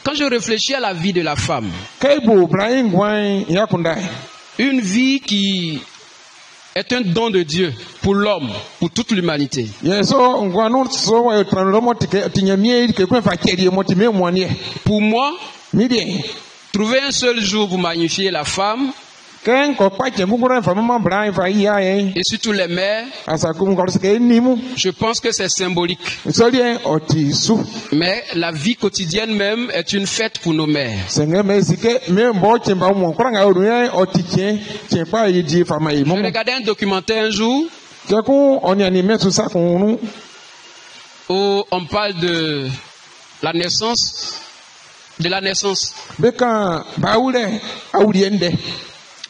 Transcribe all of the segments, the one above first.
Quand je réfléchis à la vie de la femme, une vie qui est un don de Dieu pour l'homme, pour toute l'humanité. Pour moi, trouver un seul jour pour magnifier la femme, et surtout les mères, je pense que c'est symbolique. Mais la vie quotidienne même est une fête pour nos mères. Je regardais un documentaire un jour où on parle de la naissance.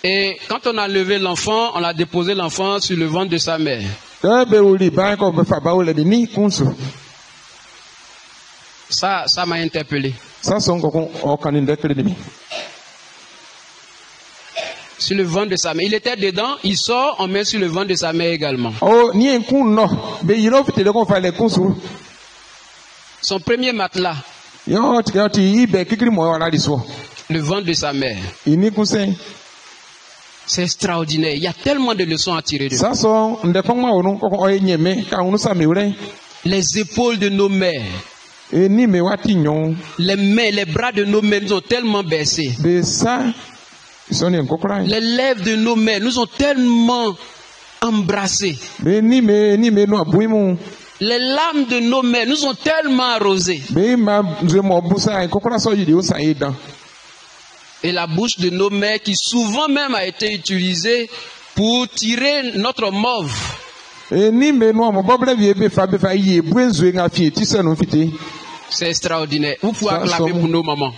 Et quand on a levé l'enfant, on a déposé l'enfant sur le ventre de sa mère. Ça m'a interpellé. Sur le ventre de sa mère. Il était dedans, il sort, on met sur le ventre de sa mère également. Son premier matelas. Le ventre de sa mère. C'est extraordinaire. Il y a tellement de leçons à tirer de ça. Les épaules de nos mères. Les mains, les bras de nos mères nous ont tellement baissés. Les lèvres de nos mères nous ont tellement embrassés. Les larmes de nos mères nous ont tellement arrosés. Et la bouche de nos mères qui souvent même a été utilisée pour tirer notre mauve. C'est extraordinaire. Vous pouvez acclamer pour nos mamans.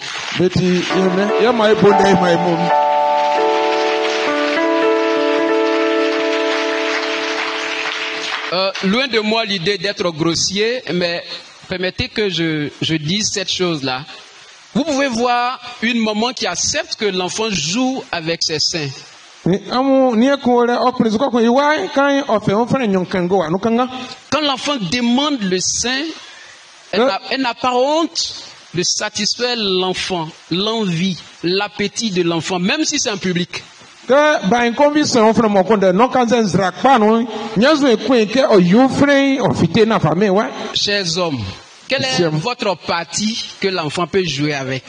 Loin de moi l'idée d'être grossier, mais permettez que je dise cette chose-là. Vous pouvez voir une maman qui accepte que l'enfant joue avec ses seins. Quand l'enfant demande le sein, elle n'a pas honte de satisfaire l'enfant, l'envie, l'appétit de l'enfant, même si c'est un public. Chers hommes, quelle est votre partie que l'enfant peut jouer avec?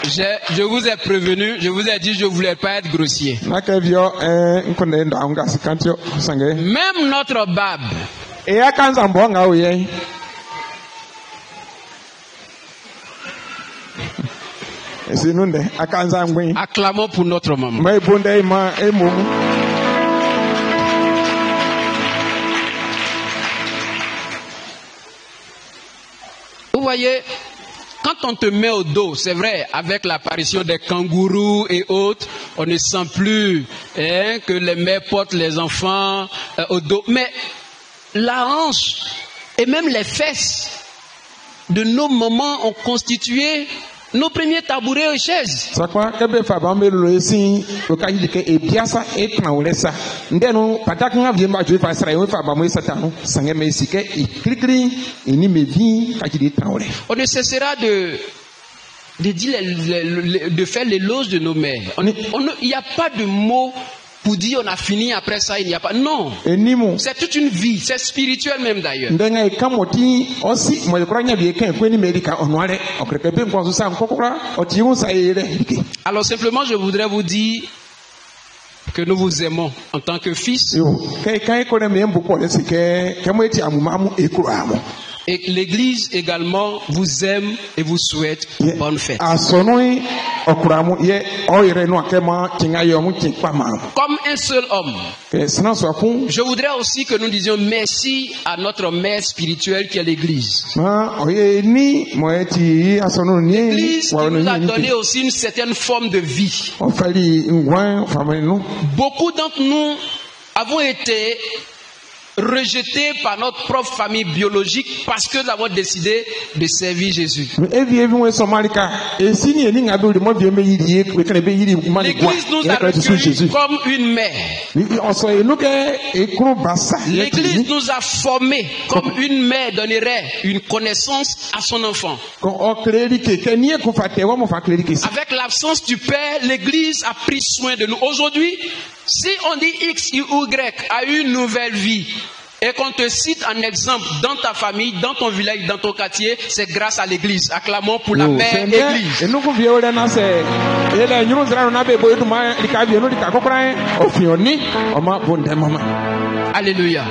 Je vous ai prévenu, je vous ai dit je ne voulais pas être grossier. Même notre barbe. Acclamons pour notre maman. Vous voyez, quand on te met au dos, c'est vrai, avec l'apparition des kangourous et autres, on ne sent plus que les mères portent les enfants au dos. Mais la hanche et même les fesses de nos mamans ont constitué nos premiers tabourets et chaises. On ne cessera de faire l'éloge de nos mères. Il n'y a pas de mots pour dire on a fini après ça, il n'y a pas. Non. C'est toute une vie, c'est spirituel même d'ailleurs. Alors simplement je voudrais vous dire que nous vous aimons en tant que fils. Et l'église également vous aime et vous souhaite bonne fête. Comme un seul homme, je voudrais aussi que nous disions merci à notre mère spirituelle qui est l'église. L'église qui nous a donné aussi une certaine forme de vie. Beaucoup d'entre nous avons été rejetés par notre propre famille biologique parce que nous avons décidé de servir Jésus. L'église nous a reçus comme une mère. L'église nous a formés comme une mère donnerait une connaissance à son enfant. Avec l'absence du père, l'église a pris soin de nous. Aujourd'hui, si on dit X ou Y a une nouvelle vie et qu'on te cite en exemple dans ta famille, dans ton village, dans ton quartier, c'est grâce à l'église. Acclamons pour la mère église. Alléluia.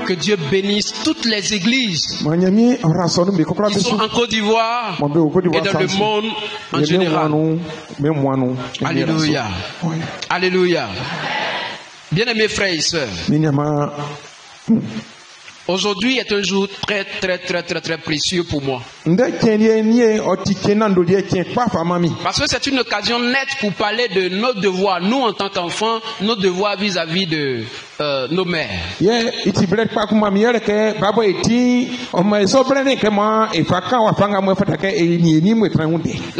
Que Dieu bénisse toutes les églises qui sont en Côte d'Ivoire et dans le monde en général. Alléluia. Alléluia. Bien-aimés frères et sœurs, aujourd'hui est un jour très précieux pour moi. Parce que c'est une occasion nette pour parler de nos devoirs, nous en tant qu'enfants, nos devoirs vis-à-vis de nos mères. La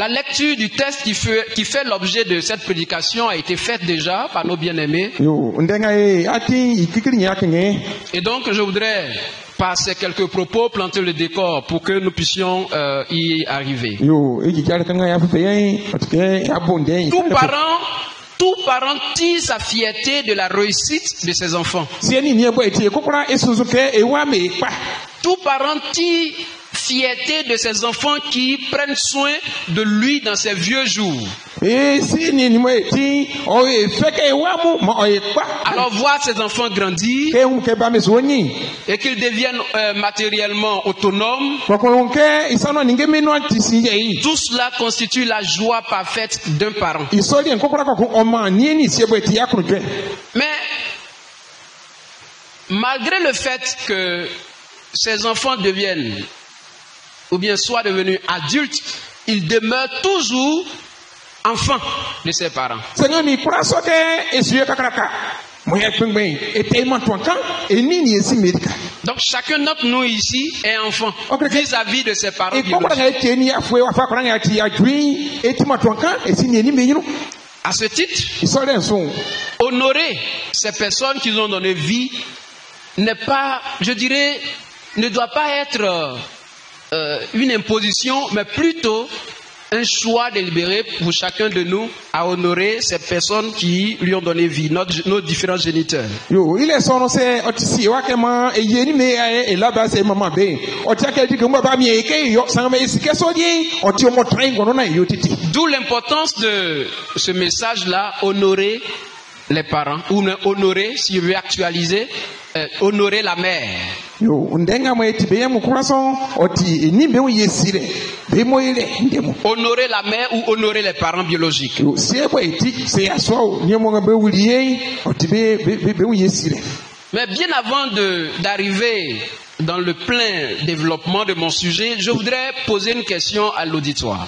lecture du texte qui fait l'objet de cette prédication a été faite déjà par nos bien-aimés. Et donc je voudrais passer quelques propos, planter le décor pour que nous puissions y arriver. Tout parent tire sa fierté de la réussite de ses enfants. Tout parent tire fierté de ses enfants qui prennent soin de lui dans ses vieux jours. Alors voir ses enfants grandir et qu'ils deviennent matériellement autonomes, tout cela constitue la joie parfaite d'un parent. Mais malgré le fait que ces enfants deviennent ou bien soient devenus adultes, ils demeurent toujours enfants de ses parents. Donc chacun d'entre nous ici est enfant vis-à-vis de ses parents biologiques. À ce titre, honorer ces personnes qui ont donné vie n'est pas, je dirais, ne doit pas être une imposition, mais plutôt un choix délibéré pour chacun de nous à honorer ces personnes qui lui ont donné vie, nos différents géniteurs. D'où l'importance de ce message-là, honorer les parents, ou honorer, si je veux actualiser, honorer la mère. Honorer la mère ou honorer les parents biologiques. Mais bien avant d'arriver dans le plein développement de mon sujet, je voudrais poser une question à l'auditoire.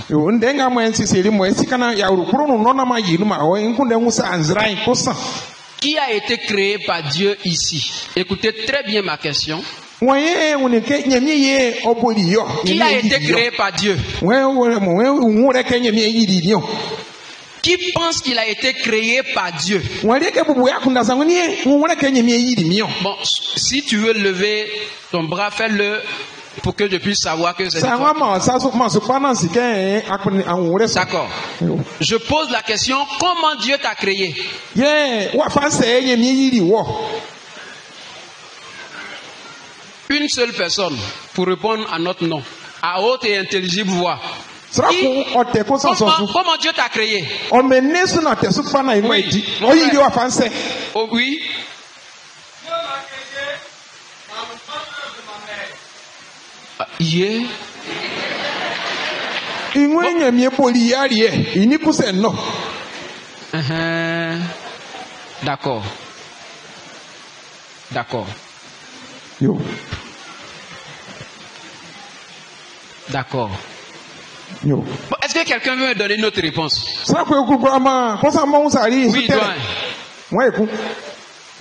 Qui a été créé par Dieu ici? Écoutez très bien ma question. Qui a été créé par Dieu? Qui pense qu'il a été créé par Dieu? Bon, si tu veux lever ton bras, fais-le pour que je puisse savoir que c'est toi. D'accord. Je pose la question, comment Dieu t'a créé? Une seule personne pour répondre à notre nom, à haute et intelligible voix. Comment Dieu t'a créé? Oui. Oh, oui. Yeah. D'accord. D'accord. D'accord. Bon, est-ce que quelqu'un veut me donner une autre réponse? Oui,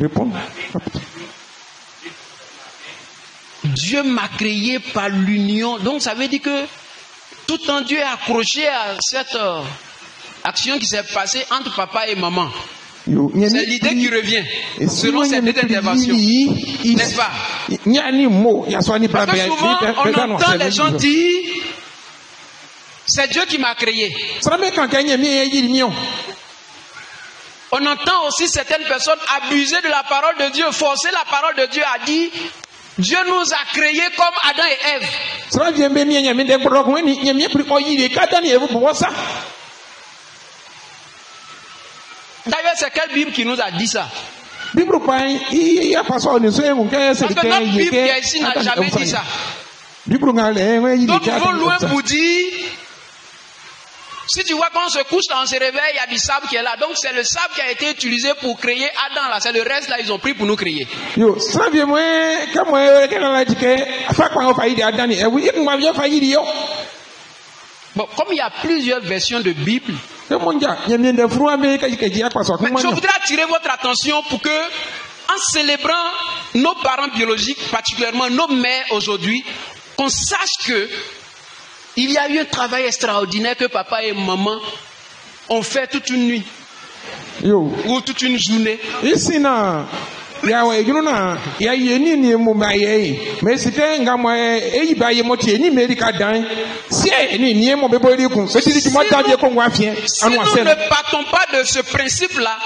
Réponds. Dieu m'a créé par l'union. Donc ça veut dire que tout en Dieu est accroché à cette action qui s'est passée entre papa et maman. C'est l'idée qui revient selon cette intervention. N'est-ce pas? Parce que souvent on entend les gens dire c'est Dieu qui m'a créé. On entend aussi certaines personnes abuser de la parole de Dieu, forcer la parole de Dieu à dire Dieu nous a créés comme Adam et Ève. D'ailleurs, c'est quelle Bible qui nous a dit ça? Parce que notre Bible qui est ici n'a jamais dit ça. D'autres vont loin pour dire, si tu vois quand on se couche, on se réveille, il y a du sable qui est là. Donc c'est le sable qui a été utilisé pour créer Adam là. C'est le reste là, ils ont pris pour nous créer. Bon, comme il y a plusieurs versions de Bible, je voudrais attirer votre attention pour que, en célébrant nos parents biologiques, particulièrement nos mères aujourd'hui, qu'on sache que il y a eu un travail extraordinaire que papa et maman ont fait toute une nuit ou toute une journée. Si nous ne partons pas de ce principe-là,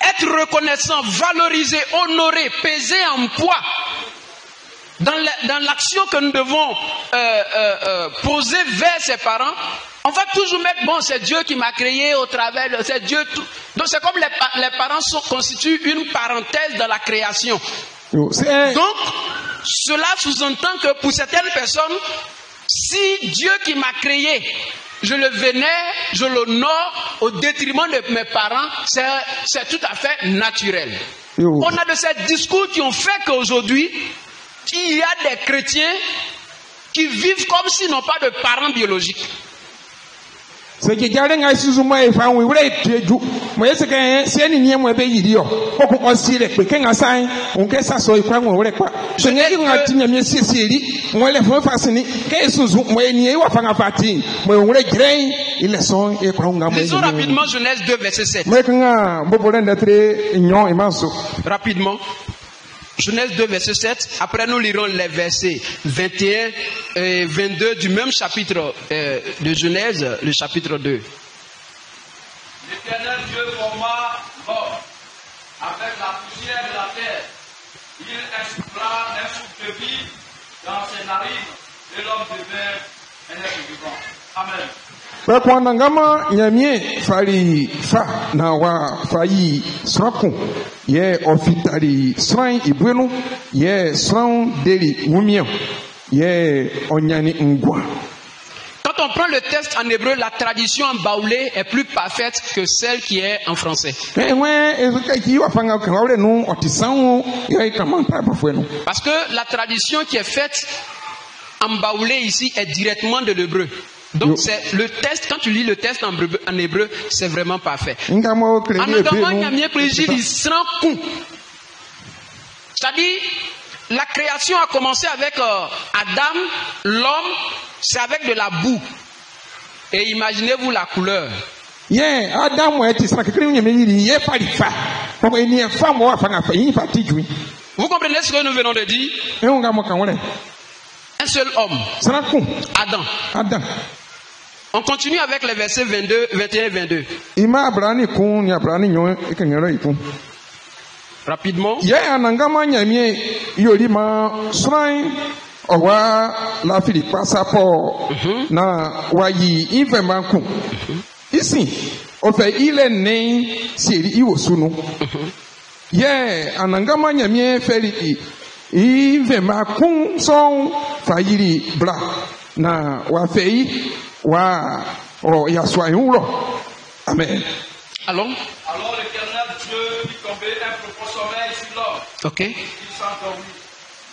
être reconnaissant, valorisé, honoré, pesé en poids dans l'action que nous devons poser vers ses parents, on va toujours mettre, bon, c'est Dieu qui m'a créé au travers de... C'est Dieu tout. Donc c'est comme les parents constituent une parenthèse dans la création. Donc, cela sous-entend que pour certaines personnes, si Dieu qui m'a créé, je le vénère, je l'honore au détriment de mes parents, c'est tout à fait naturel. On a de ces discours qui ont fait qu'aujourd'hui, il y a des chrétiens qui vivent comme s'ils n'ont pas de parents biologiques. Parce que lisons rapidement Genèse 2 verset 7. Rapidement. Genèse 2 verset 7. Après nous lirons les versets 21 et 22 du même chapitre de Genèse, le chapitre 2. L'Éternel Dieu forma l'homme avec la poussière de la terre. Il insuffla un souffle de vie dans ses narines et l'homme devint un être vivant. Amen. Kwandangama nyamie fali fa na wa fayi sraku ye ofitari sran ibwenu ye sran deli wumia ye onyani ngwa. Quand on prend le texte en hébreu, la tradition en baoulé est plus parfaite que celle qui est en français. Parce que la tradition qui est faite en baoulé ici est directement de l'hébreu. Donc c'est le texte, quand tu lis le texte en hébreu, c'est vraiment parfait. C'est-à-dire, la création a commencé avec Adam, l'homme, c'est avec de la boue. Et imaginez-vous la couleur. Vous comprenez ce que nous venons de dire? Un seul homme, Adam. On continue avec les versets 22, 21 et 22. Rapidement. Ici, on fait il est né Siri Iwosuno. Anangama nyamie feliki. Ivema kun son fayiri bla na wa fei wa yaswayulo. Amen. Alors l'Éternel Dieu fit tomber un profond sommeil sur l'homme. Ok. Il s'endormit.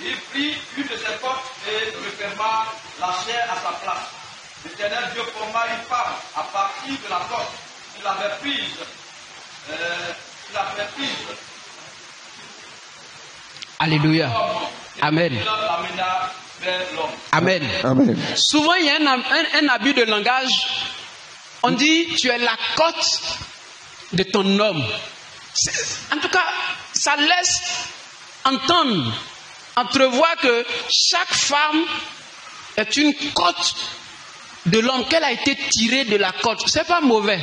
Il prit une de ses portes et referma la chair à sa place. L'Éternel Dieu forma une femme à partir de la porte. Il avait prise. Il avait prise. Alléluia. Amen. Il l'amena vers l'homme. Amen. Amen. Souvent, il y a un abus de langage. On dit, tu es la côte de ton homme. En tout cas, ça laisse entendre, entrevoir que chaque femme est une côte de l'homme, qu'elle a été tirée de la côte. C'est pas mauvais.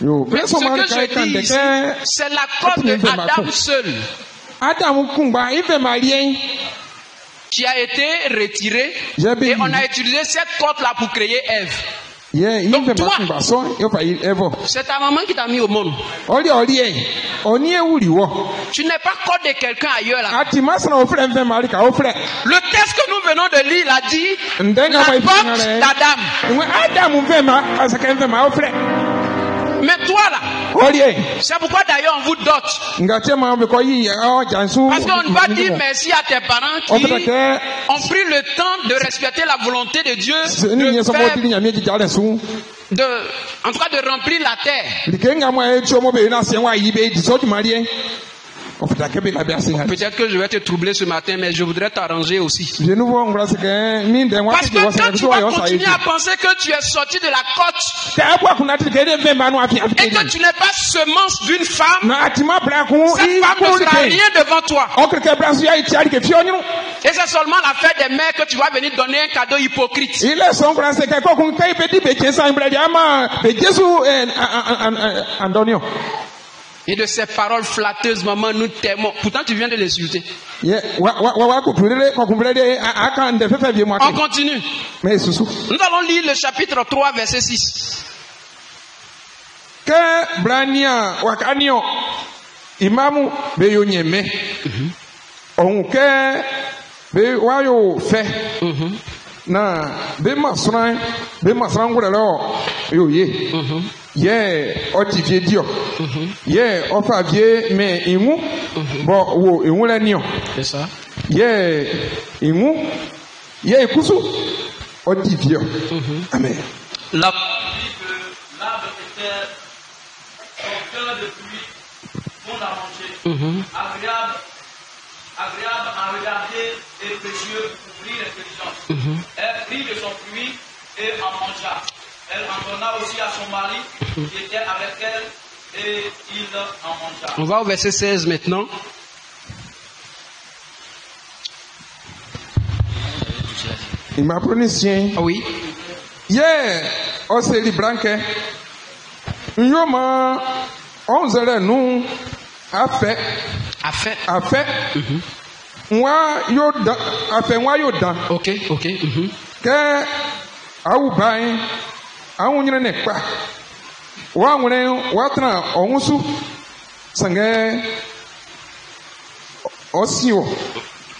Yo, Mais ce que je dis ici, c'est la côte de Adam seul Adam kumba ife malien. qui a été retirée J'avais et on dit. a utilisé cette côte-là pour créer Ève. Yeah, Donc ife toi- makumba so yo fa evo. C'est ta maman qui t'a mis au monde. Oli oni ewuri wo. Tu n'es pas côte de quelqu'un ailleurs là. Ati masna ofre mfe mali ka ofre. Le texte que nous venons de lire l'a dit, Ndenga la ma côte ifingale. d'Adam. Nwe Adam mfe ma asaka mfe ma ofre. Mais toi là, Oli c'est pourquoi d'ailleurs on vous dote. ngate ma be ko yi o jansu. Parce qu'on va dire merci à tes parents qui Ofre ke ont pris le temps de respecter la volonté de Dieu, ni nye de so mo faire, tili nyame ji jale su. en tout cas de remplir la terre. Likenga mo e chomo be na se wa yi be di so di malien. Ofre ke be la be asinga. Peut-être que je vais te troubler ce matin, mais je voudrais t'arranger aussi. Je nous vois ngra se ke mi de wa Parce ti que wo se quand ke tu so vas yo sa yi. continuer à penser que tu es sorti de la côte Te abwa kuna ti ke de mfe ma no afi afi. et que tu n'es pas semence d'une femme, Na atima bra ku cette i femme ku ne sera like. rien devant toi. Okre ke bra su ya ti ari ke fi onyu. Et c'est seulement l'affaire des mères que tu vas venir donner un cadeau hypocrite. Ile son ngra se ke ko kun kai be di be chesa mbra di ama be Jesu Antonio. Et de ces paroles flatteuses, maman, nous t'aimons. Pourtant, tu viens de l'insulter. Ye wa ku turele ko kun de aka nde fefe bi mo On ake. continue. Me susu. Nous allons lire le chapitre 3, verset 6. Ke brania wakanio imamu be yo nyeme. On ke be wa yo fe. Na be masran ngure lo yo ye. Ye oti vie dio. Ye ofa vie me imu. Bo wo imu le nio. C'est ça. Ye imu. Ye ikusu oti vie. Amen. La dit que l'arbre était porteur de pluie, bon à manger, agréable à regarder et précieux pour ouvrir l'intelligence. Elle prit de son fruit et en mangea. Elle en donna aussi à son mari qui était avec elle et il en mangea. On va au verset 16 maintenant. Il m'a prononcé. Ah oui. Ye oseli branke. Nyoma onzele nu afe Afin. nwa yo dan afe nwa yo dan Ok, ok. ke awu ban awu nyere ne kpa wa nwere wa tra onwusu sange osio.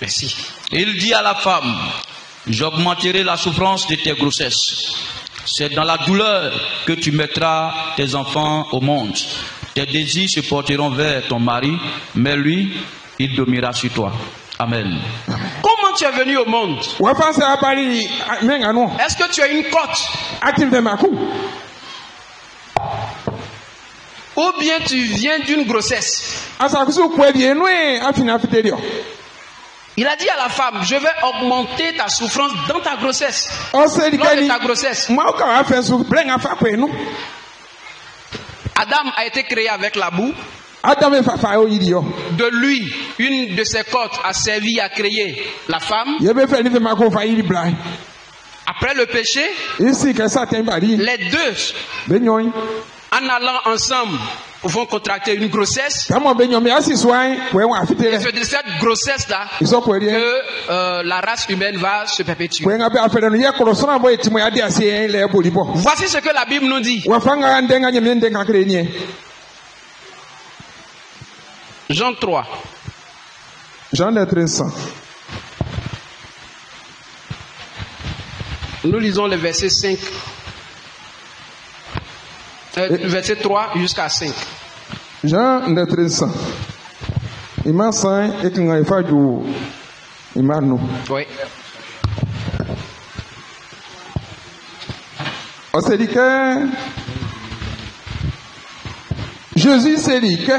Merci. Il dit à la femme, j'augmenterai la souffrance de tes grossesses. C'est dans la douleur que tu mettras tes enfants au monde. Tes désirs se porteront vers ton mari, mais lui, il dominera sur toi. Amen. Comment tu es venu au monde? Wa fanse abali menga no Est-ce que tu as une côte? atim de maku Ou bien tu viens d'une grossesse? asakusu kwe bi enu e afina fiterio. Il a dit à la femme, je vais augmenter ta souffrance dans ta grossesse. Oseli Lors de kani ta grossesse. mauka afen su brenga fa kwe nu. Adam a été créé avec la boue. Adam e fa o yidi yo. De lui, une de ses côtes a servi à créer la femme. Ye be fe ni fe mako fa yidi blan. Après le péché, Isi ke sa ten bari les deux, be nyoy. en allant ensemble, vont contracter une grossesse. Kamo be nyoy me asi swan kwe wa Et fitere. c'est de cette grossesse-là Iso kwe rie. que la race humaine va se perpétuer. Kwe nga be afere no ye korosona boy timo ya de ase le bolibo. Voici ce que la Bible nous dit. Wa fanga ndenga nyeme ndenga kre ni. Jean 3. Jean de 1300. Nous lisons le verset 5. Verset 3 jusqu'à 5. Jean de 1300. Ima san ekinga ifaju imanu. Oui. Oseli ke Jésus s'est dit que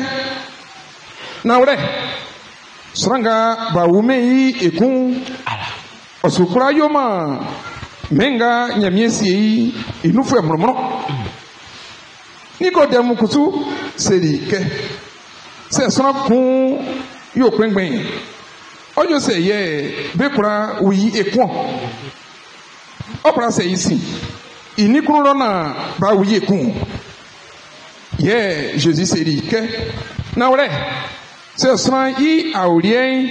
Naure Sranga Baumei et Kun Osukura Yoma Menga Nyamiesi il nous fait moment. Nicodème Kusu s'est dit que c'est son kun yo kwengben. Ojo se ye bekura oui et quoi. Opra c'est ici. Il kuro na ba oui et quoi. Yeah, Jésus s'est dit que Naure c'est son I aurien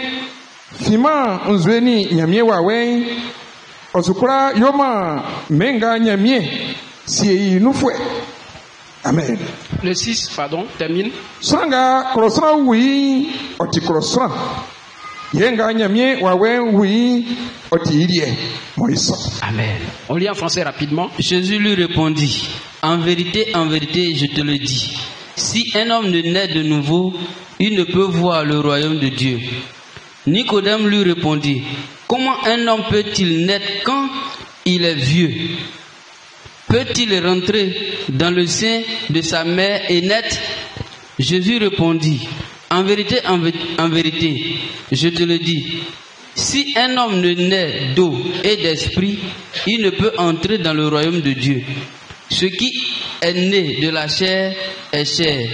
fima nzweni nyamie wawen osukura yoma menga nyamie si nous fait. Amen. Le 6, pardon, termine. Sranga krosra oui oti krosra. Yenga nyamie wawe oui oti irie moiso. Amen. On lit en français rapidement. Jésus lui répondit, en vérité, je te le dis, si un homme ne naît de nouveau, il ne peut voir le royaume de Dieu. Nicodème lui répondit, comment un homme peut-il naître quand il est vieux? Peut-il rentrer dans le sein de sa mère et naître? Jésus répondit, en vérité, je te le dis, si un homme ne naît d'eau et d'esprit, il ne peut entrer dans le royaume de Dieu. Ce qui est né de la chair est chair,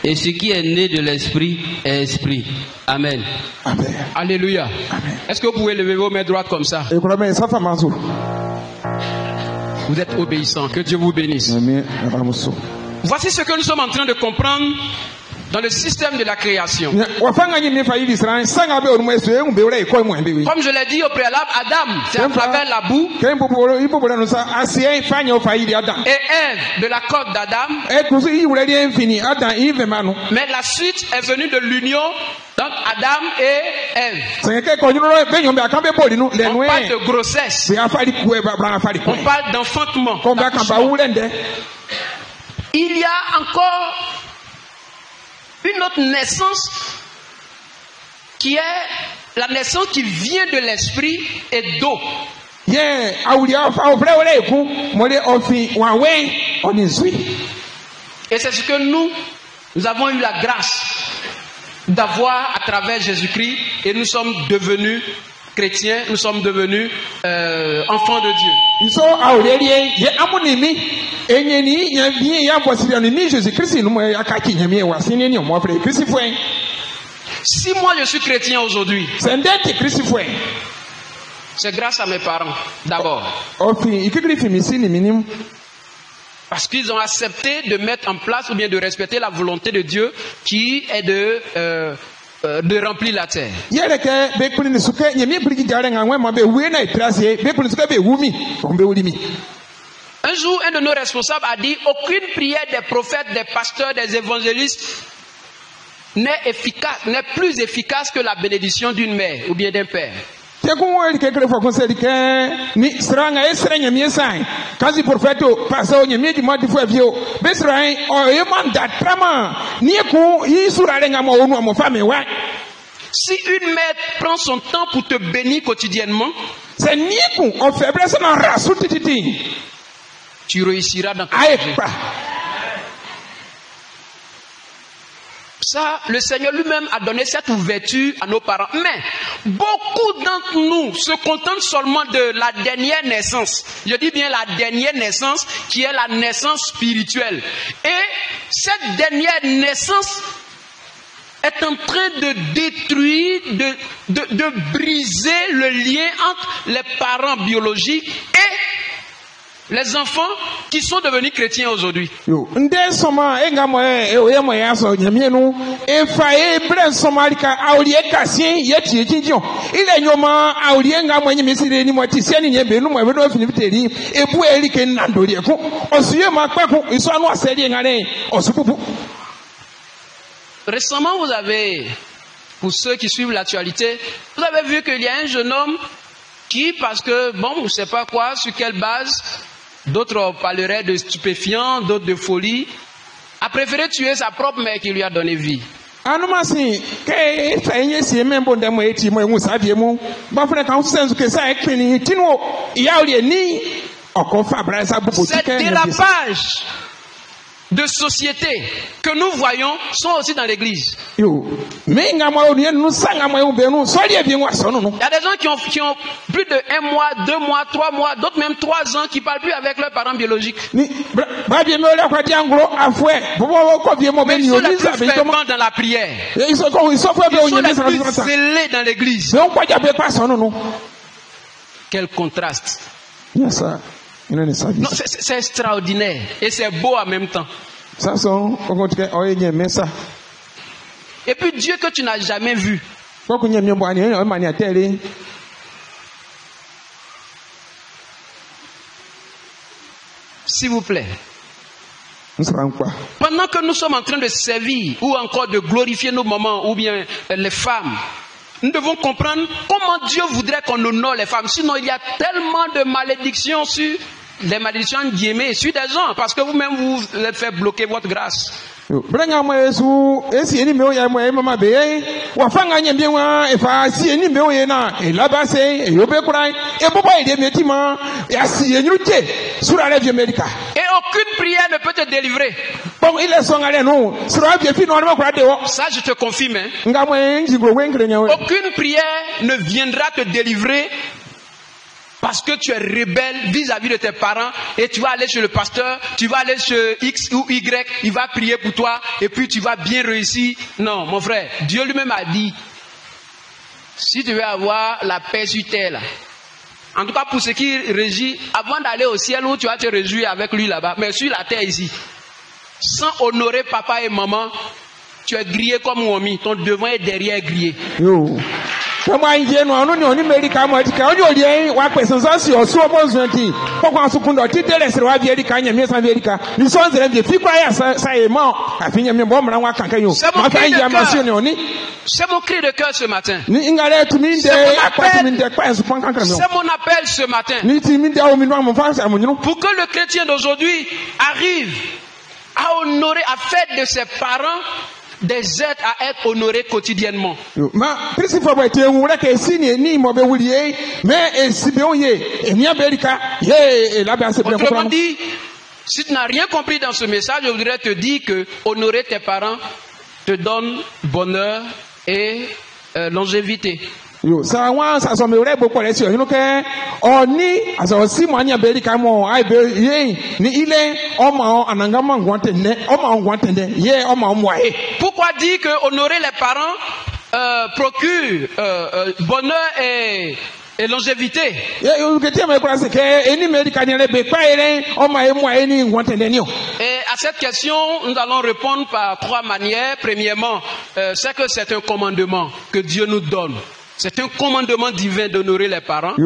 et ce qui est né de l'esprit est esprit. Amen. Amen. Alléluia. Amen. Est-ce que vous pouvez lever vos mains droites comme ça? Et pour la ça fait manzo. Vous êtes obéissants. Que Dieu vous bénisse. Amen. Voici ce que nous sommes en train de comprendre dans le système de la création. Comme je l'ai dit au préalable, Adam, c'est à travers la boue, et Ève de la côte d'Adam. Mais la suite est venue de l'union donc Adam et Ève. On parle de grossesse. On parle d'enfantement. Il y a encore une autre naissance qui est la naissance qui vient de l'esprit et d'eau. Et c'est ce que nous avons eu la grâce d'avoir à travers Jésus-Christ, et nous sommes devenus chrétiens, nous sommes devenus enfants de Dieu. Si moi je suis chrétien aujourd'hui, c'est grâce à mes parents d'abord. Parce qu'ils ont accepté de mettre en place ou bien de respecter la volonté de Dieu qui est de remplir la terre. Un jour, un de nos responsables a dit, aucune prière des prophètes, des pasteurs, des évangélistes n'est plus efficace que la bénédiction d'une mère ou bien d'un père. Si moi Si une mère prend son temps pour te bénir quotidiennement, tu réussiras dans ta vie. Ça, le Seigneur lui-même a donné cette ouverture à nos parents. Mais beaucoup d'entre nous se contentent seulement de la dernière naissance. Je dis bien la dernière naissance, qui est la naissance spirituelle. Et cette dernière naissance est en train de détruire, de briser le lien entre les parents biologiques et les enfants qui sont devenus chrétiens aujourd'hui. Récemment, vous avez, pour ceux qui suivent l'actualité, vous avez vu qu'il y a un jeune homme qui, parce que, bon, je ne sais pas quoi, sur quelle base, d'autres parleraient de stupéfiants, d'autres de folie, a préféré tuer sa propre mère qui lui a donné vie. C'est dérapage de société que nous voyons sont aussi dans l'église. Yo, mais ngamo oni nous sanga mo yo benu so lie bi ngwa so no. Il y a des gens qui ont plus de 1 mois, 2 mois, 3 mois, d'autres même 3 ans qui parlent plus avec leurs parents biologiques. Ni ba bi me le kwa diangro afwe. Bobo ko bi mo Mais ben ils yo sont les ni plus sa be to fervents dans la prière. ils sont fait Ils sont les ça plus zélés dans l'église. mais on kwa jabe pas so no. Quel contraste. Yes sir. Il est ça. Non, c'est extraordinaire et c'est beau en même temps. Ça sont on continue o yenye mais ça. Et puis Dieu que tu n'as jamais vu. Ko kunye mi bo ani o mani atele. S'il vous plaît. Nsrankwa. Pendant que nous sommes en train de servir ou encore de glorifier nos mamans ou bien les femmes, nous devons comprendre comment Dieu voudrait qu'on honore les femmes. Sinon, il y a tellement de malédictions sur les malédictions guillemets sur des gens parce que vous-même vous les faites bloquer votre grâce. Brenga mo Yesu esi eni me o ya mo e mama be wa fanga nya bienwa e fa si eni me o ye na e laba se e yo be kurai e bobo e de metima ya si eni uche sura le vie medica. Et aucune prière ne peut te délivrer. Bon il est son ale no sura vie fi no ma kura de wo. Ça je te confirme. Hein. Nga mo enji gro wen kre nya we. Aucune prière ne viendra te délivrer parce que tu es rebelle vis-à-vis de tes parents et tu vas aller chez le pasteur, tu vas aller chez X ou Y, il va prier pour toi et puis tu vas bien réussir. Non, mon frère, Dieu lui-même a dit, si tu veux avoir la paix sur terre, là, en tout cas pour ce qui régit, avant d'aller au ciel où tu vas te réjouir avec lui là-bas, mais sur la terre ici, sans honorer papa et maman, tu es grillé comme Wami, ton devant et derrière grillé. Yo. Kama inje no anu ni oni America mo tika oni oli wa question so si oso mo zunti kokwa sukundo ti tele sere wa bi America nya mi san America ni so nzere bi fi kwa ya sa e mo afinya mi bo mra wa kankan yo ma fa inje ma si ni oni c'est mon cri de cœur ce matin. Ni ingale tu mi de akwa mi de kwa su pan kankan mi c'est mon appel ce matin. Ni ti mi de o mi no mo fa sa mo nyino pour que le chrétien d'aujourd'hui arrive à honorer, à faire de ses parents des êtres à être honorés quotidiennement. Ma principe ba te wu ke si ni mo be wuri e mais e si be oye e mi America ye e la ba se be ko. Autrement dit, si tu n'as rien compris dans ce message, je voudrais te dire que honorer tes parents te donne bonheur et longévité. Yo sa wan sa so me re bo ko le si o ke oni aso si mo anya America mo ai be ye ni ile o ma ananga ma ngwantene o ma ngwantene ye o ma mo ai. Pourquoi dire que honorer les parents procure bonheur et longévité? Ye yo ke tie me kwa se ke eni America ni le be pa ere o ma e mo ai ni ngwantene ni o. Et à cette question, nous allons répondre par 3 manières. Premièrement, c'est que c'est un commandement que Dieu nous donne. C'est un commandement divin d'honorer les parents. Et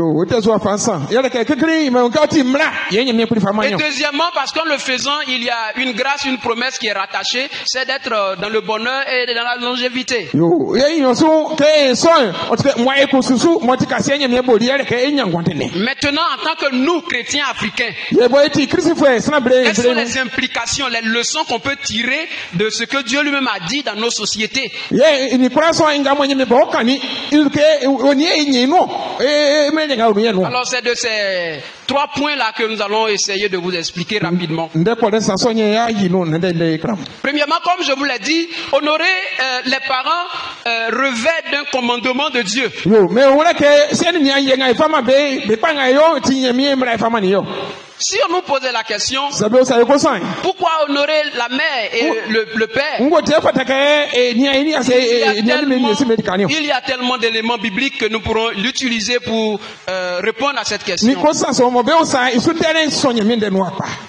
deuxièmement, parce qu'en le faisant, il y a une grâce, une promesse qui est rattachée, c'est d'être dans le bonheur et dans la longévité. Maintenant, en tant que nous, chrétiens africains, quelles sont les implications, les leçons qu'on peut tirer de ce que Dieu lui-même a dit dans nos sociétés? Alors c'est de ces 3 points-là que nous allons essayer de vous expliquer rapidement. Premièrement, comme je vous l'ai dit, honorer les parents revêt d'un commandement de Dieu. Si on nous posait la question, pourquoi honorer la mère et le père? Il y a tellement d'éléments bibliques que nous pourrons l'utiliser pour répondre à cette question.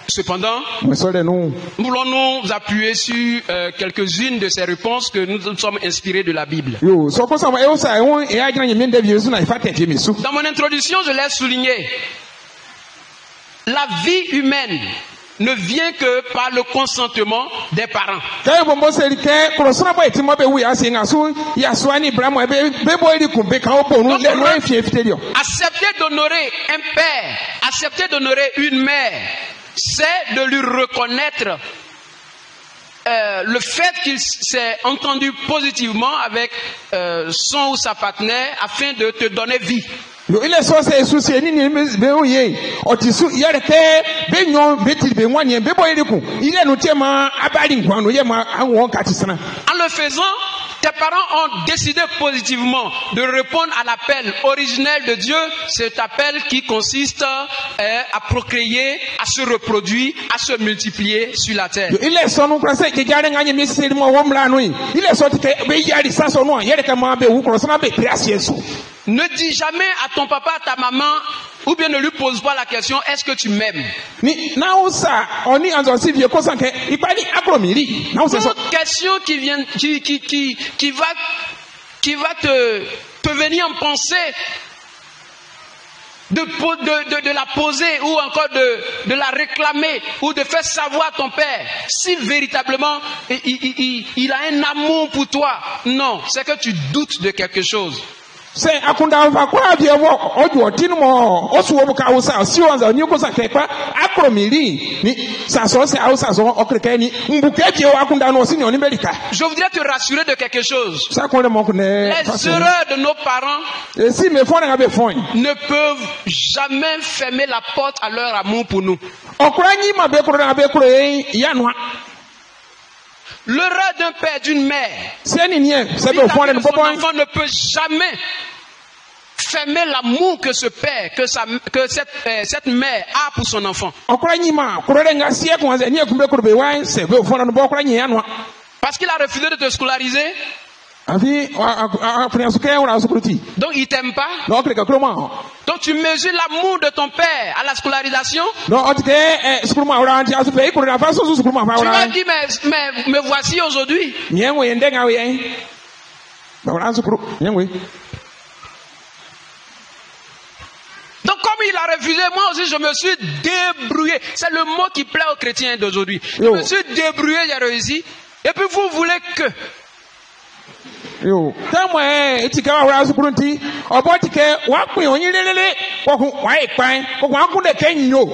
Cependant, nous voulons nous appuyer sur quelques-unes de ces réponses que nous sommes inspirés de la Bible. Dans mon introduction, je l'ai souligné. La vie humaine ne vient que par le consentement des parents. Accepter d'honorer un père, accepter d'honorer une mère, c'est de lui reconnaître le fait qu'il s'est entendu positivement avec son ou sa partenaire afin de te donner vie. Yo ile so se su se ni be oye o ti su yere ke be nyon be ti be wan yen be boy ku ile no tema abali nkwan no ye ma anwo ka ti sana. En le faisant, tes parents ont décidé positivement de répondre à l'appel originel de Dieu, cet appel qui consiste à procréer, à se reproduire, à se multiplier sur la terre. ile so no kwa se je jare nganye mi se mo wo mla no ile so ti ke be yari sa so no yere ke ma be wu kro so na be priase yesu. Ne dis jamais à ton papa, à ta maman, ou bien ne lui pose pas la question, est-ce que tu m'aimes? Ni na usa oni anzo si vie ko san ke ipani akromiri na usa so Toute question qui vient, qui va te venir en pensée, de la poser ou encore de la réclamer ou de faire savoir à ton père si véritablement il a un amour pour toi. Non, c'est que tu doutes de quelque chose. se akunda va kwa vie wo ojo tinu mo osu wo ka usa si wanza ni ko san ke pa akromiri ni sa so se ausa so okreke ni mbuke je wo akunda no si ni oni belika. Je voudrais te rassurer de quelque chose. Sa ko le mo ko ne Les erreurs de nos parents e si me fon na be fon ne peuvent jamais fermer la porte à leur amour pour nous. okura nyi ma be ko na be ko ya no L'erreur d'un père, d'une mère, se ni nie se be vis-à-vis fon de ne son popo enfant ne peut jamais fermer l'amour que ce père, que cette mère a pour son enfant. okura nyi ma ko re nga sie ko anze ni ku be ko be wa se be fon na bo okura nyi ya no Parce qu'il a refusé de te scolariser, afi apria su ke ora su kruti donc il t'aime pas. no okreka kroma Donc tu mesures l'amour de ton père à la scolarisation. no otike su kroma ora anti asu be ko na fa so su kroma fa Tu ora vas dire, mais me voici aujourd'hui. nyenwe yende nga we ba ora su kru nyenwe Donc comme il a refusé, moi aussi je me suis débrouillé. C'est le mot qui plaît aux chrétiens d'aujourd'hui. Je me suis débrouillé, j'ai réussi. Et puis vous voulez que... yo tamwe etika ora su kruti obotike wa pin oyin lelele ko kun wa ipan ko kun akun de kenyo.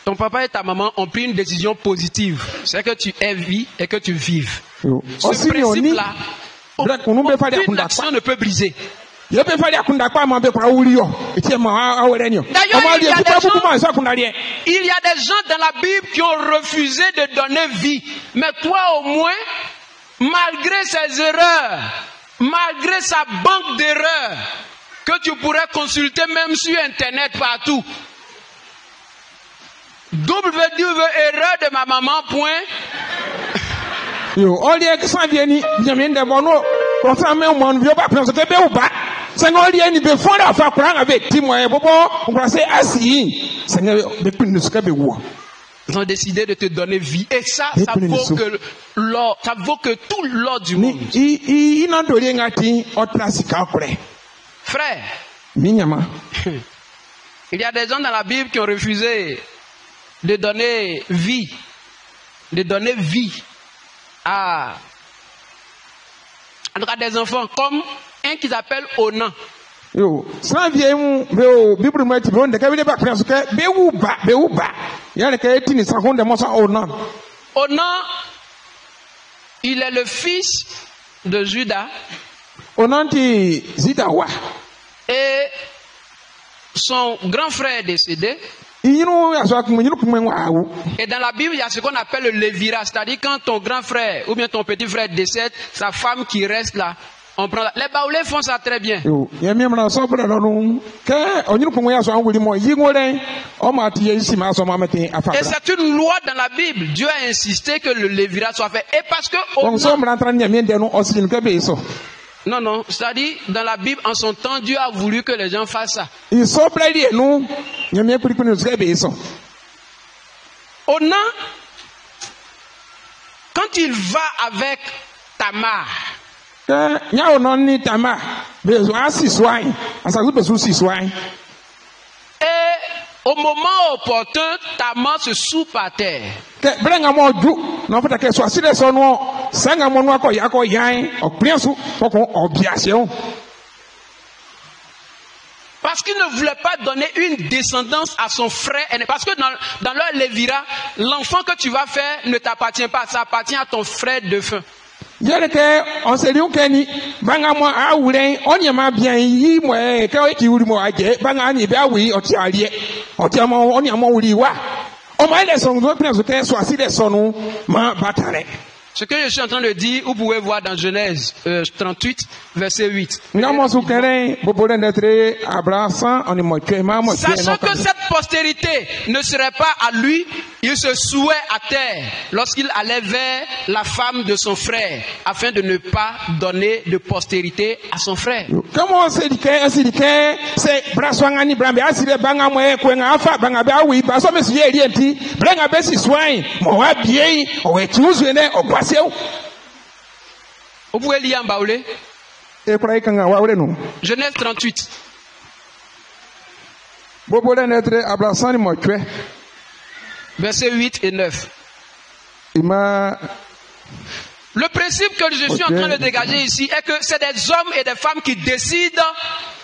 Ton papa et ta maman ont pris une décision positive. C'est que tu aies vie et que tu vives. yo Ce osini oni principe-là, bra kunu be fa de aucune akunda action ne peut briser. ye be fa de akunda pa ma be kwa wuri yo etie ma awere ni o D'ailleurs, ma il y de a ti des pa gens- buku ma so akunda rie Il y a des gens dans la Bible qui ont refusé de donner vie. Mais toi au moins, malgré ses erreurs, malgré sa banque d'erreurs, que tu pourrais consulter même sur Internet partout. erreur de ma maman, point. yo oli e san vie ni biamen de bono ko san me mo nvio ba plan so ke be uba se ngo oli ni be fon da fa kura nga be ti mo e bobo ngura se asi se nge be pin so ke be wo Ils ont décidé de te donner vie. Et ça vaut que tout l'or du ni monde. i na do ri ngati o trasika kure Frère, mi nyama il y a des gens dans la Bible qui ont refusé de donner vie. De donner vie à, en tout cas, des enfants, comme un qu'ils appellent Onan. yo san vie mu be o bible mu ti be on de ke be ba plan so ke be uba ya le ke ti ni sa honde mo sa ona Onan, il est le fils de Judas ona ti zidawa et son grand frère est décédé. yinu ya so akun yinu kun wa awu Et dans la Bible, il y a ce qu'on appelle le lévira, c'est-à-dire quand ton grand frère ou bien ton petit frère décède, sa femme qui reste là, on prend. Les Baoulés font ça très bien. yo ye mi mna so bra no no ke onyinu kun ya so anwuri mo yi ngore o ma ti ye si ma so ma meten afa Et c'est une loi dans la Bible. Dieu a insisté que le lévira soit fait. Et parce que on so mra tran ya mi de no o sin ke be so non, c'est-à-dire dans la Bible, en son temps, Dieu a voulu que les gens fassent ça. i so bra li no ya mi kuri kun so ke be so Onan, quand il va avec Tamar, ke nya o no ni tama be so asi swai asa so be so si swai et au moment opportun, Tamar se soupe à terre. ke brenga mo ju no fata ke so asire so no sanga mo no akọ yan o prin so ko obiase o Parce qu'il ne voulait pas donner une descendance à son frère. Parce que dans leur lévira, l'enfant que tu vas faire ne t'appartient pas. Ça appartient à ton frère défunt. Yele ke on se liu keni banga mo awure onye ma bian yi mo e ke o ti wuri mo aje banga ni be awi o ti arie o ti mo onye mo wuri wa o ma le son do prince ke so asi le sonu ma batare. Ce que je suis en train de dire, vous pouvez voir dans Genèse 38, verset 8. Sachant que cette postérité ne serait pas à lui, il se souhait à terre lorsqu'il allait vers la femme de son frère, afin de ne pas donner de postérité à son frère. Vous pouvez lire en baoulé. Genèse 38. Versets 8 et 9. Le principe que je suis en train de dégager ici est que c'est des hommes et des femmes qui décident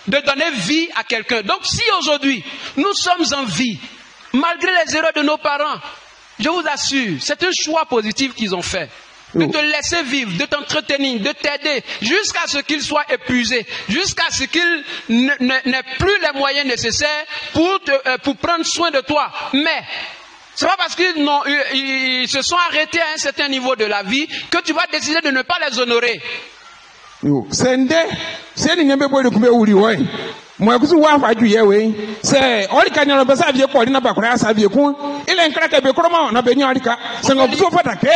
de donner vie à quelqu'un. Donc si aujourd'hui nous sommes en vie, malgré les erreurs de nos parents, je vous assure, c'est un choix positif qu'ils ont fait. De te laisser vivre, de t'entretenir, de t'aider, jusqu'à ce qu'ils soient épuisés, jusqu'à ce qu'ils n'aient plus les moyens nécessaires pour prendre soin de toi. Mais c'est pas parce qu'ils se sont arrêtés à un certain niveau de la vie que tu vas décider de ne pas les honorer. Moi kusu wa fa ju yewe se ori kanya no besa bie ko ri na bakura asa bie ku ile nkra ka be kroma na be nya rika se ngo kusu fata ke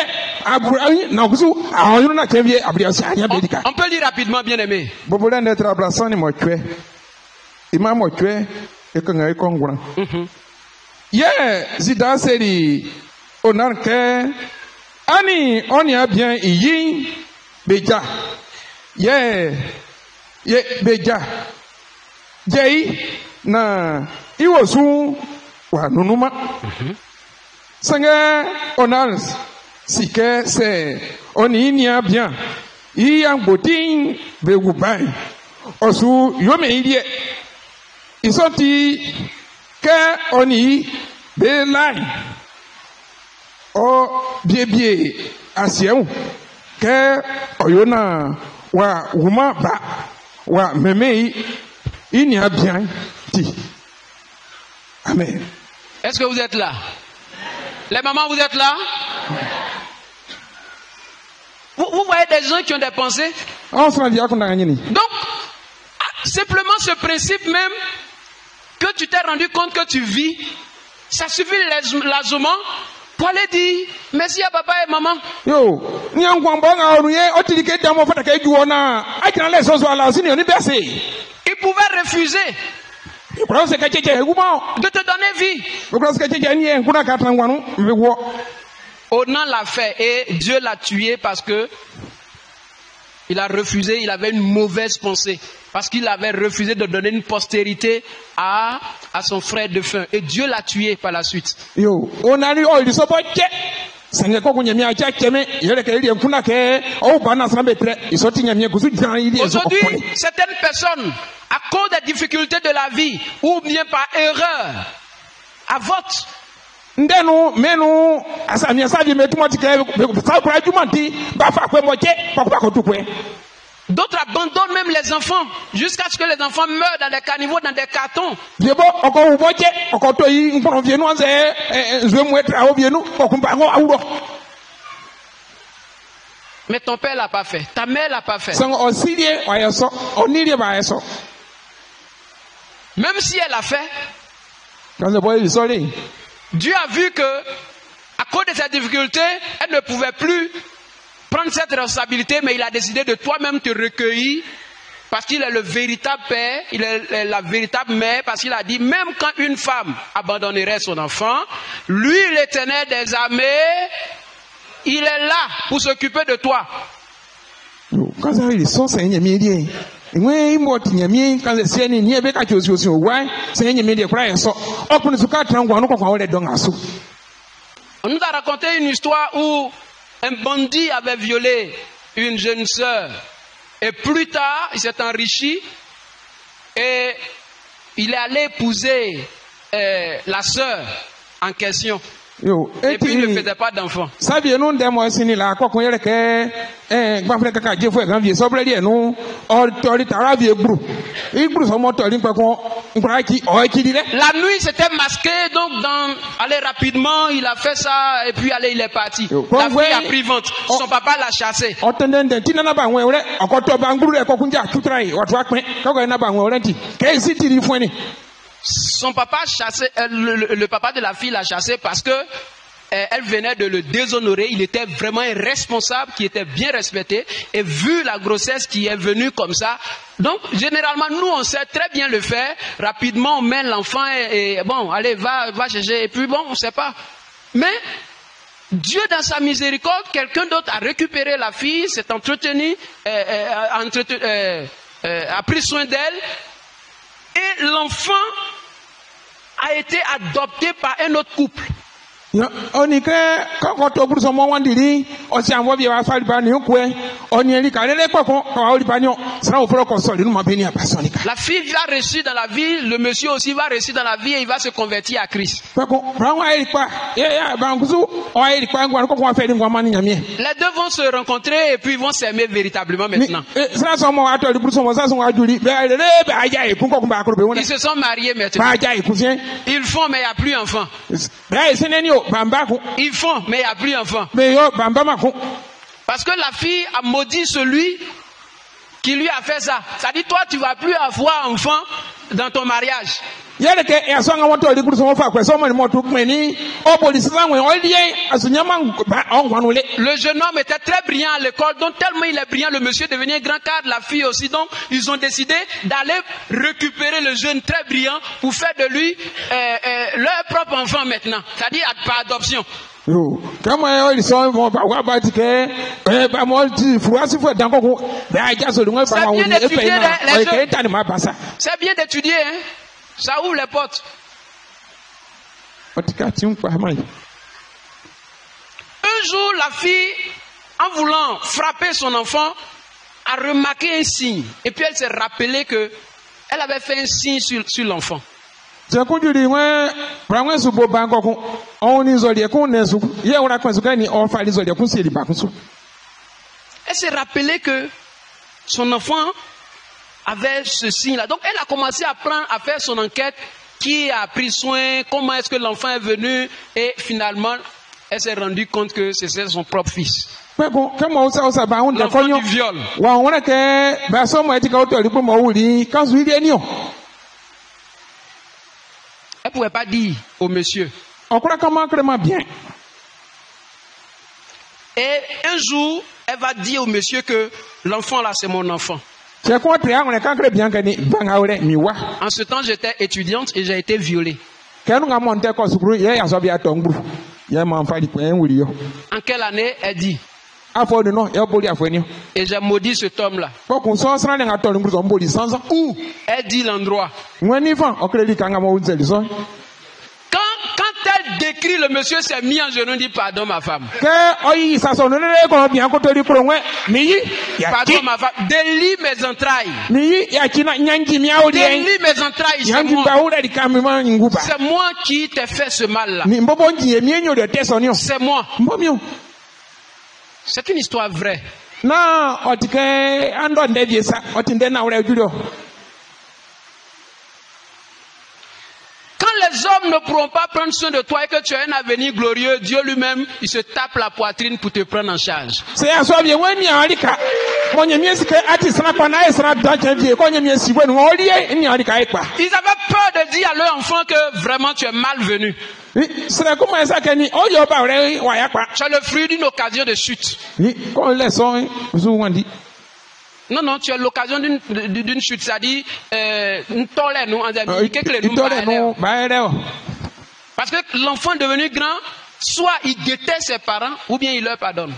abura na kusu ahonu na kevie abria sia nya be dika. On peut lire rapidement, bien aimé. Bobole ne tra abrasan ni mo twe ima mo twe e kan ai kongura ye zida seri onan ke ani oni a bien yi beja ye beja Jai na iwosu wa nunuma sanga onals sike se oni nia bien i angbotin be gubai osu yome idie isoti ke oni be lai o biebie asiem ke oyona wa wuma ba wa memei il n'y a bien dit. Amen. Est-ce que vous êtes là? Les mamans, vous êtes là? Vous voyez des gens qui ont des pensées? Donc, simplement ce principe même que tu t'es rendu compte que tu vis, ça suffit largement pour aller dire merci à papa et maman. Ils pouvaient refuser de te donner vie. Onan l'a fait et Dieu l'a tué parce que il a refusé, il avait une mauvaise pensée. Parce qu'il avait refusé de donner une postérité à son frère défunt. Et Dieu l'a tué par la suite. Aujourd'hui, certaines personnes, à cause des difficultés de la vie, ou bien par erreur, avortent. D'autres abandonnent même les enfants jusqu'à ce que les enfants meurent dans des caniveaux, dans des cartons. Mais ton père l'a pas fait, ta mère l'a pas fait. Même si elle l'a fait, Dieu a vu que, à cause de ses difficultés, elle ne pouvait plus prendre cette responsabilité, mais il a décidé de toi-même te recueillir, parce qu'il est le véritable père, il est la véritable mère, parce qu'il a dit, même quand une femme abandonnerait son enfant, lui, l'Éternel des armées, il est là pour s'occuper de toi. On nous a raconté une histoire où un bandit avait violé une jeune sœur. Et plus tard, il s'est enrichi et il est allé épouser la sœur en question. Yo, Et puis, il ne faisait pas d'enfants. Sabi nous demo sini la ko kun yele ke gbafre kaka je fo gan vie sobre die no o tori tara vie gbru. Igbru so mo tori pe ko nkura ki o ki dire. La nuit, c'était masqué, donc allez rapidement, il a fait ça, et puis allez, il est parti. La fille a pris vente. Son papa l'a chassé. O tendende tina na ba nwe ore okoto ba ngbru e ko kun ja tutrai o twa pin ko na ba nwe ore ti. Ke si tiri fun ni. Son papa chassé, le papa de la fille l'a chassé parce que elle venait de le déshonorer. Il était vraiment un responsable qui était bien respecté. Et vu la grossesse qui est venue comme ça, donc généralement nous on sait très bien le faire. Rapidement on met l'enfant et bon allez va chercher et puis bon on sait pas. Mais Dieu dans sa miséricorde, quelqu'un d'autre a récupéré la fille, s'est entretenu, a pris soin d'elle. Et l'enfant a été adopté par un autre couple. Oni ke ko to buru so mo wandiri o si anwo bi wa fali ba ni ku e oni eri ka lele ko ko o ri ba ni o sra o foro ko so ni mo be ni abasonika. La fille va réussir dans la vie, le monsieur aussi va réussir dans la vie et il va se convertir à Christ. Les deux vont se rencontrer et puis vont s'aimer véritablement maintenant. Ils se sont mariés maintenant. Ils font mais il n'y a plus d'enfants. Ils font mais il n'y a plus d'enfants. Parce que la fille a maudit celui qui lui a fait ça. Ça dit toi tu vas plus avoir enfant dans ton mariage. Le jeune homme était très brillant à l'école, donc tellement il est brillant, le monsieur devenait grand cadre, la fille aussi, donc ils ont décidé d'aller récupérer le jeune très brillant pour faire de lui leur propre enfant maintenant, c'est-à-dire par adoption. C'est bien d'étudier, hein? Ça ouvre les portes. Un jour, la fille, en voulant frapper son enfant, a remarqué un signe. Et puis elle s'est rappelée que elle avait fait un signe sur l'enfant. Elle s'est rappelée que son enfant avait ce signe-là. Donc elle a commencé à faire son enquête, qui a pris soin, comment est-ce que l'enfant est venu, et finalement, elle s'est rendue compte que c'était son propre fils. L'enfant du viol. Elle ne pouvait pas dire au monsieur. Et un jour, elle va dire au monsieur que l'enfant là, c'est mon enfant. En ce temps, j'étais étudiante et j'ai été violée. En quelle année? Elle dit. Et j'ai maudit cet homme-là. Où? Elle dit l'endroit. Quand elle décrit, le monsieur s'est mis en genou et dit pardon ma femme. Pardon ma femme. Délie mes entrailles. Délie mes entrailles. C'est moi qui t'ai fait ce mal-là. C'est moi. C'est une histoire vraie. Quand les hommes ne pourront pas prendre soin de toi et que tu as un avenir glorieux, Dieu lui-même, il se tape la poitrine pour te prendre en charge. Ils avaient peur de dire à leur enfant que vraiment tu es malvenu. Tu es le fruit d'une occasion de chute. Non, tu as l'occasion d'une chute, c'est-à-dire, parce que l'enfant devenu grand, soit il déteste ses parents, ou bien il leur pardonne.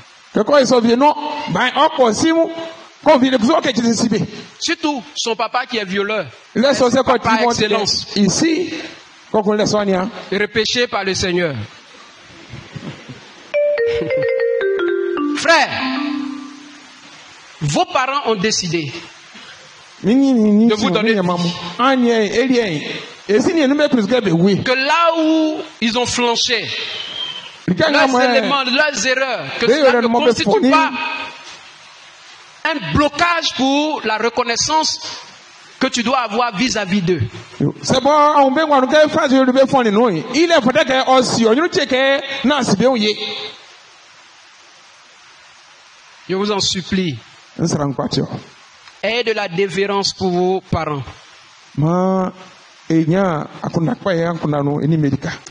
Surtout son papa qui est violeur. Papa excellence. Ici, repêché par le Seigneur. Frère, vos parents ont décidé de vous donner que là où ils ont flanché, leurs éléments, leurs erreurs, que cela ne constitue pas un blocage pour la reconnaissance que tu dois avoir vis-à-vis d'eux. C'est bon, on peut voir que phase de be fond non. Il est peut-être aussi on nous checker na sibe oye. Je vous en supplie. Ayez de la déférence pour vos parents.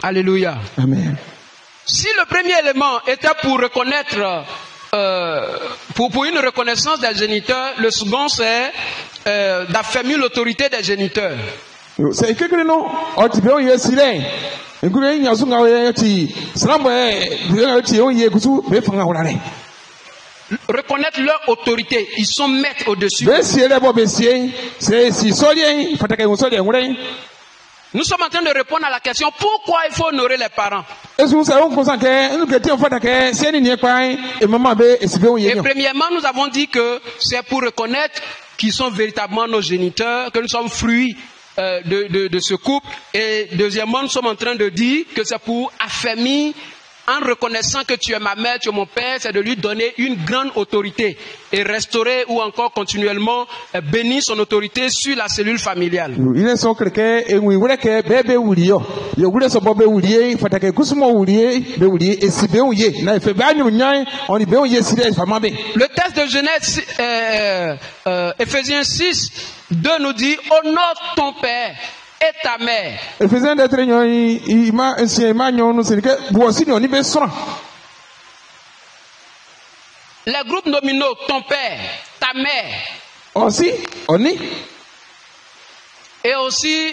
Alléluia. Amen. Si le premier élément était pour reconnaître, pour une reconnaissance des géniteurs, le second c'est d'affermir l'autorité des géniteurs. C'est que non, on te veut y essayer. Reconnaître leur autorité, ils sont maîtres au-dessus. Nous sommes en train de répondre à la question pourquoi il faut honorer les parents. Et premièrement, nous avons dit que c'est pour reconnaître qu'ils sont véritablement nos géniteurs, que nous sommes fruits de ce couple. Et deuxièmement, nous sommes en train de dire que c'est pour affermir, en reconnaissant que tu es ma mère, tu es mon père, c'est de lui donner une grande autorité et restaurer ou encore continuellement bénir son autorité sur la cellule familiale. Le texte de Genèse, Éphésiens 6, 2 nous dit « Honore ton père et ta mère. » Les groupes nominaux, ton père, ta mère. Aussi, on est. Et aussi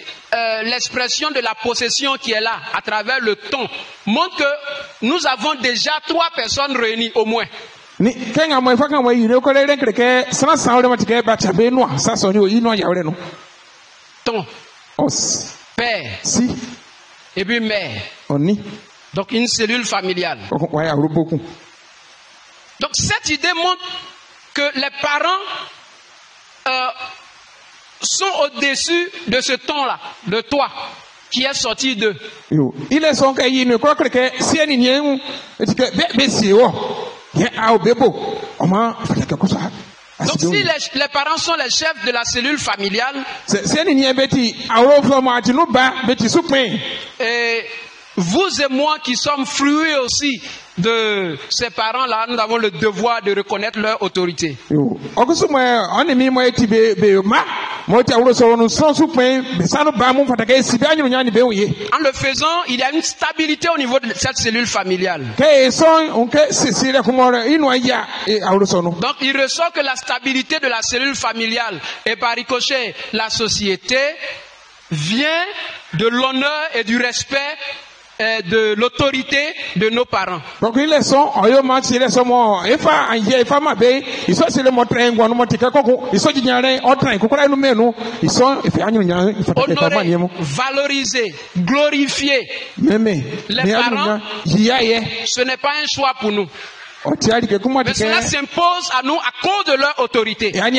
l'expression de la possession qui est là, à travers le ton, montre que nous avons déjà 3 personnes réunies au moins. Ton. Père. Si. Et puis mère. On est. Donc une cellule familiale. Donc cette idée montre que les parents sont au-dessus de ce ton-là, de toi, qui est sorti d'eux. Il est son cas, il ne croit que si elle n'y est, donc si les parents sont les chefs de la cellule familiale, et vous et moi qui sommes fruits aussi de ces parents-là, nous avons le devoir de reconnaître leur autorité. En le faisant, il y a une stabilité au niveau de cette cellule familiale. Donc il ressort que la stabilité de la cellule familiale et par ricochet la société vient de l'honneur et du respect de l'autorité de nos parents. Donc ils sont honorer, valoriser, glorifier les parents. Ce n'est pas un choix pour nous. Mais cela s'impose à nous à cause de leur autorité. En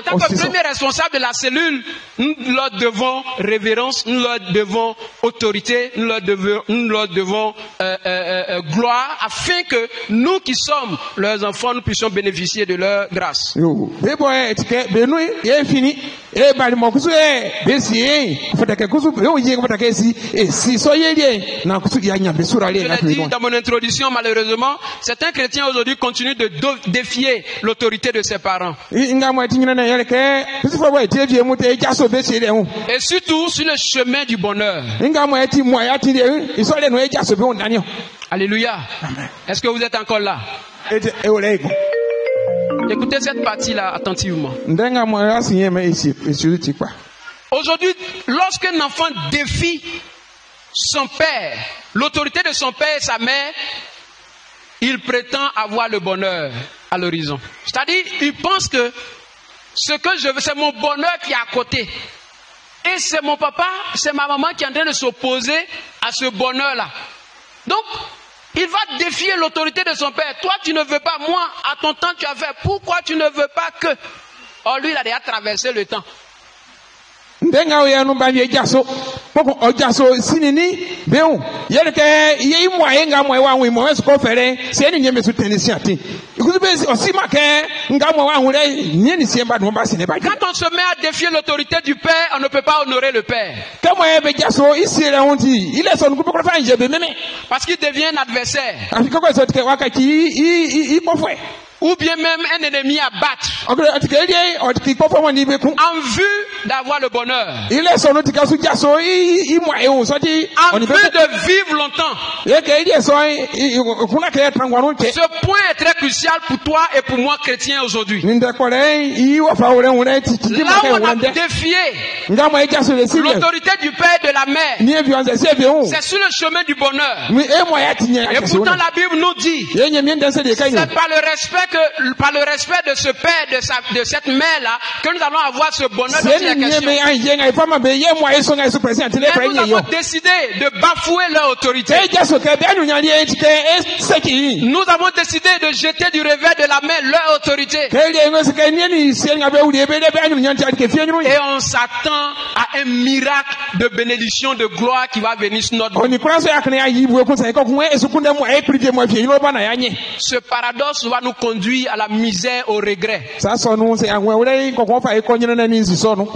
tant que premier responsable de la cellule, nous leur devons révérence, nous leur devons autorité, nous leur devons gloire, afin que nous qui sommes leurs enfants, nous puissions bénéficier de leur grâce. Je l'ai dit dans mon introduction, malheureusement, certains chrétiens aujourd'hui continuent de défier l'autorité de ses parents. Et surtout sur le chemin du bonheur. Alléluia. Est-ce que vous êtes encore là? Écoutez cette partie-là attentivement. Aujourd'hui, lorsqu'un enfant défie son père, l'autorité de son père et sa mère, il prétend avoir le bonheur à l'horizon. C'est-à-dire, il pense que ce que je veux, c'est mon bonheur qui est à côté. Et c'est mon papa, c'est ma maman qui est en train de s'opposer à ce bonheur-là. Donc, il va défier l'autorité de son père. Toi, tu ne veux pas. Moi, à ton temps, tu as fait. Pourquoi tu ne veux pas que? Or, lui, il a déjà traversé le temps. poko ojaso sinini beun yele ke ye mo ayenga mo wa wi mo eso ko fere se ni nyeme su tenisi ati ikuzu be osima ke nga mo wa hure ni ni se ba do ba sine ba. Quand on se met à défier l'autorité du père, on ne peut pas honorer le père. Ke mo e be jaso isire honti ile so nku poko fa nje be meme Parce qu'il devient un adversaire. afi ko so ke wakati i pofwe Ou bien même un ennemi à battre. en vue d'avoir le bonheur. En vue de vivre longtemps. Ce point est très crucial pour toi et pour moi chrétien aujourd'hui. Là où on a défié l'autorité du père et de la mère, c'est sur le chemin du bonheur. Et pourtant la Bible nous dit, c'est par le respect de ce père, de cette mère-là, que nous allons avoir ce bonheur dont il y a question. Mais nous avons décidé de bafouer leur autorité. Nous avons décidé de jeter du revers de la main leur autorité. Et on s'attend à un miracle de bénédiction, de gloire qui va venir sur notre vie. Ce paradoxe va nous conduire à la misère, au regret.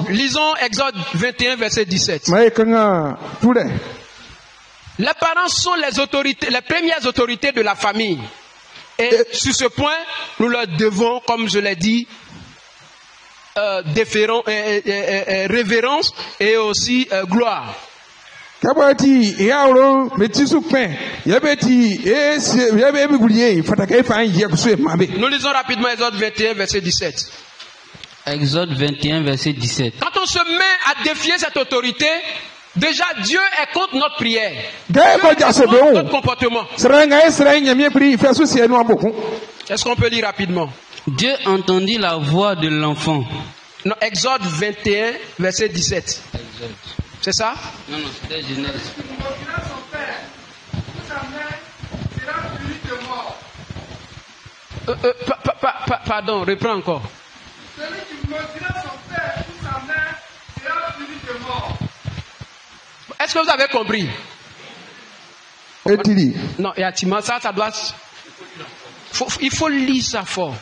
Lisons Exode 21, verset 17. Les parents sont les autorités, les premières autorités de la famille. Et sur ce point, nous leur devons, comme je l'ai dit, révérence et aussi gloire. Nous lisons rapidement Exode 21, verset 17. Exode 21, verset 17. Quand on se met à défier cette autorité, déjà Dieu est contre notre prière. Dieu est contre notre comportement. Est-ce qu'on peut lire rapidement? Dieu entendit la voix de l'enfant. Non, Exode 21, verset 17. Exode. C'est ça? Non, c'était Genèse. Pardon, reprends encore. Celui qui maudira son père ou sa mère sera puni de mort. Est-ce que vous avez compris? Non, ça doit. Il faut lire ça fort.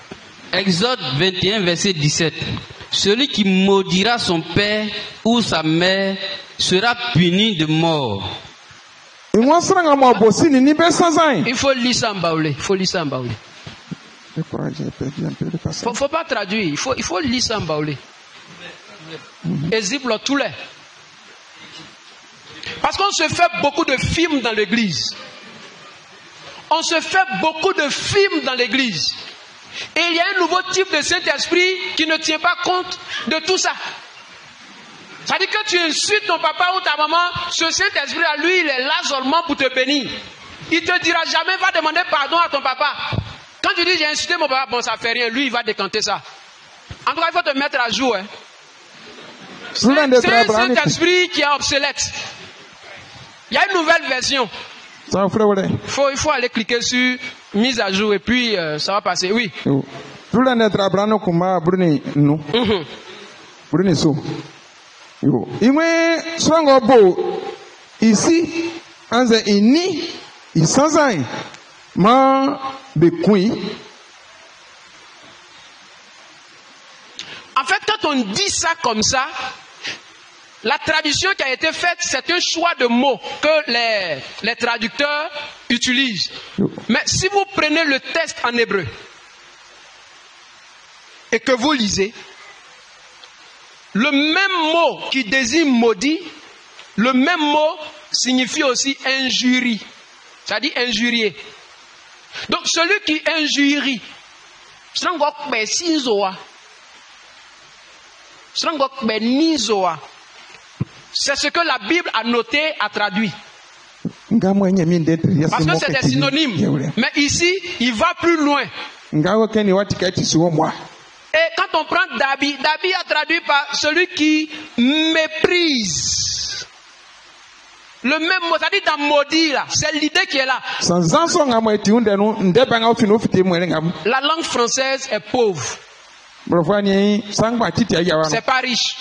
Exode 21, verset 17. Celui qui maudira son père ou sa mère sera puni de mort. Il faut lire ça en baoulé. Faut pas traduire. Il faut lire ça en baoulé. Exemple tous les. Parce qu'on se fait beaucoup de films dans l'église. Et il y a un nouveau type de Saint-Esprit qui ne tient pas compte de tout ça. Ça dit que tu insultes ton papa ou ta maman, ce Saint-Esprit à lui, il est là seulement pour te bénir. Il te dira jamais, va demander pardon à ton papa. Quand tu dis j'ai insulté mon papa, bon ça fait rien, lui il va décanter ça. En tout cas, il faut te mettre à jour. C'est un Saint-Esprit qui est obsolète. Il y a une nouvelle version. Il faut aller cliquer sur mise à jour et puis ça va passer. Oui. Ici, en fait, quand on dit ça comme ça, la traduction qui a été faite, c'est un choix de mots que les traducteurs utilisent. Mais si vous prenez le texte en hébreu et que vous lisez, le même mot qui désigne maudit, le même mot signifie aussi injurie. Ça dit injurier. Donc celui qui injurie, c'est ce que la Bible a noté, a traduit. Parce que c'est des synonymes. Mais ici, il va plus loin. Et quand on prend Dabi, Dabi a traduit par celui qui méprise. Le même mot, ça dit dans maudit là, c'est l'idée qui est là. La langue française est pauvre. C'est pas riche.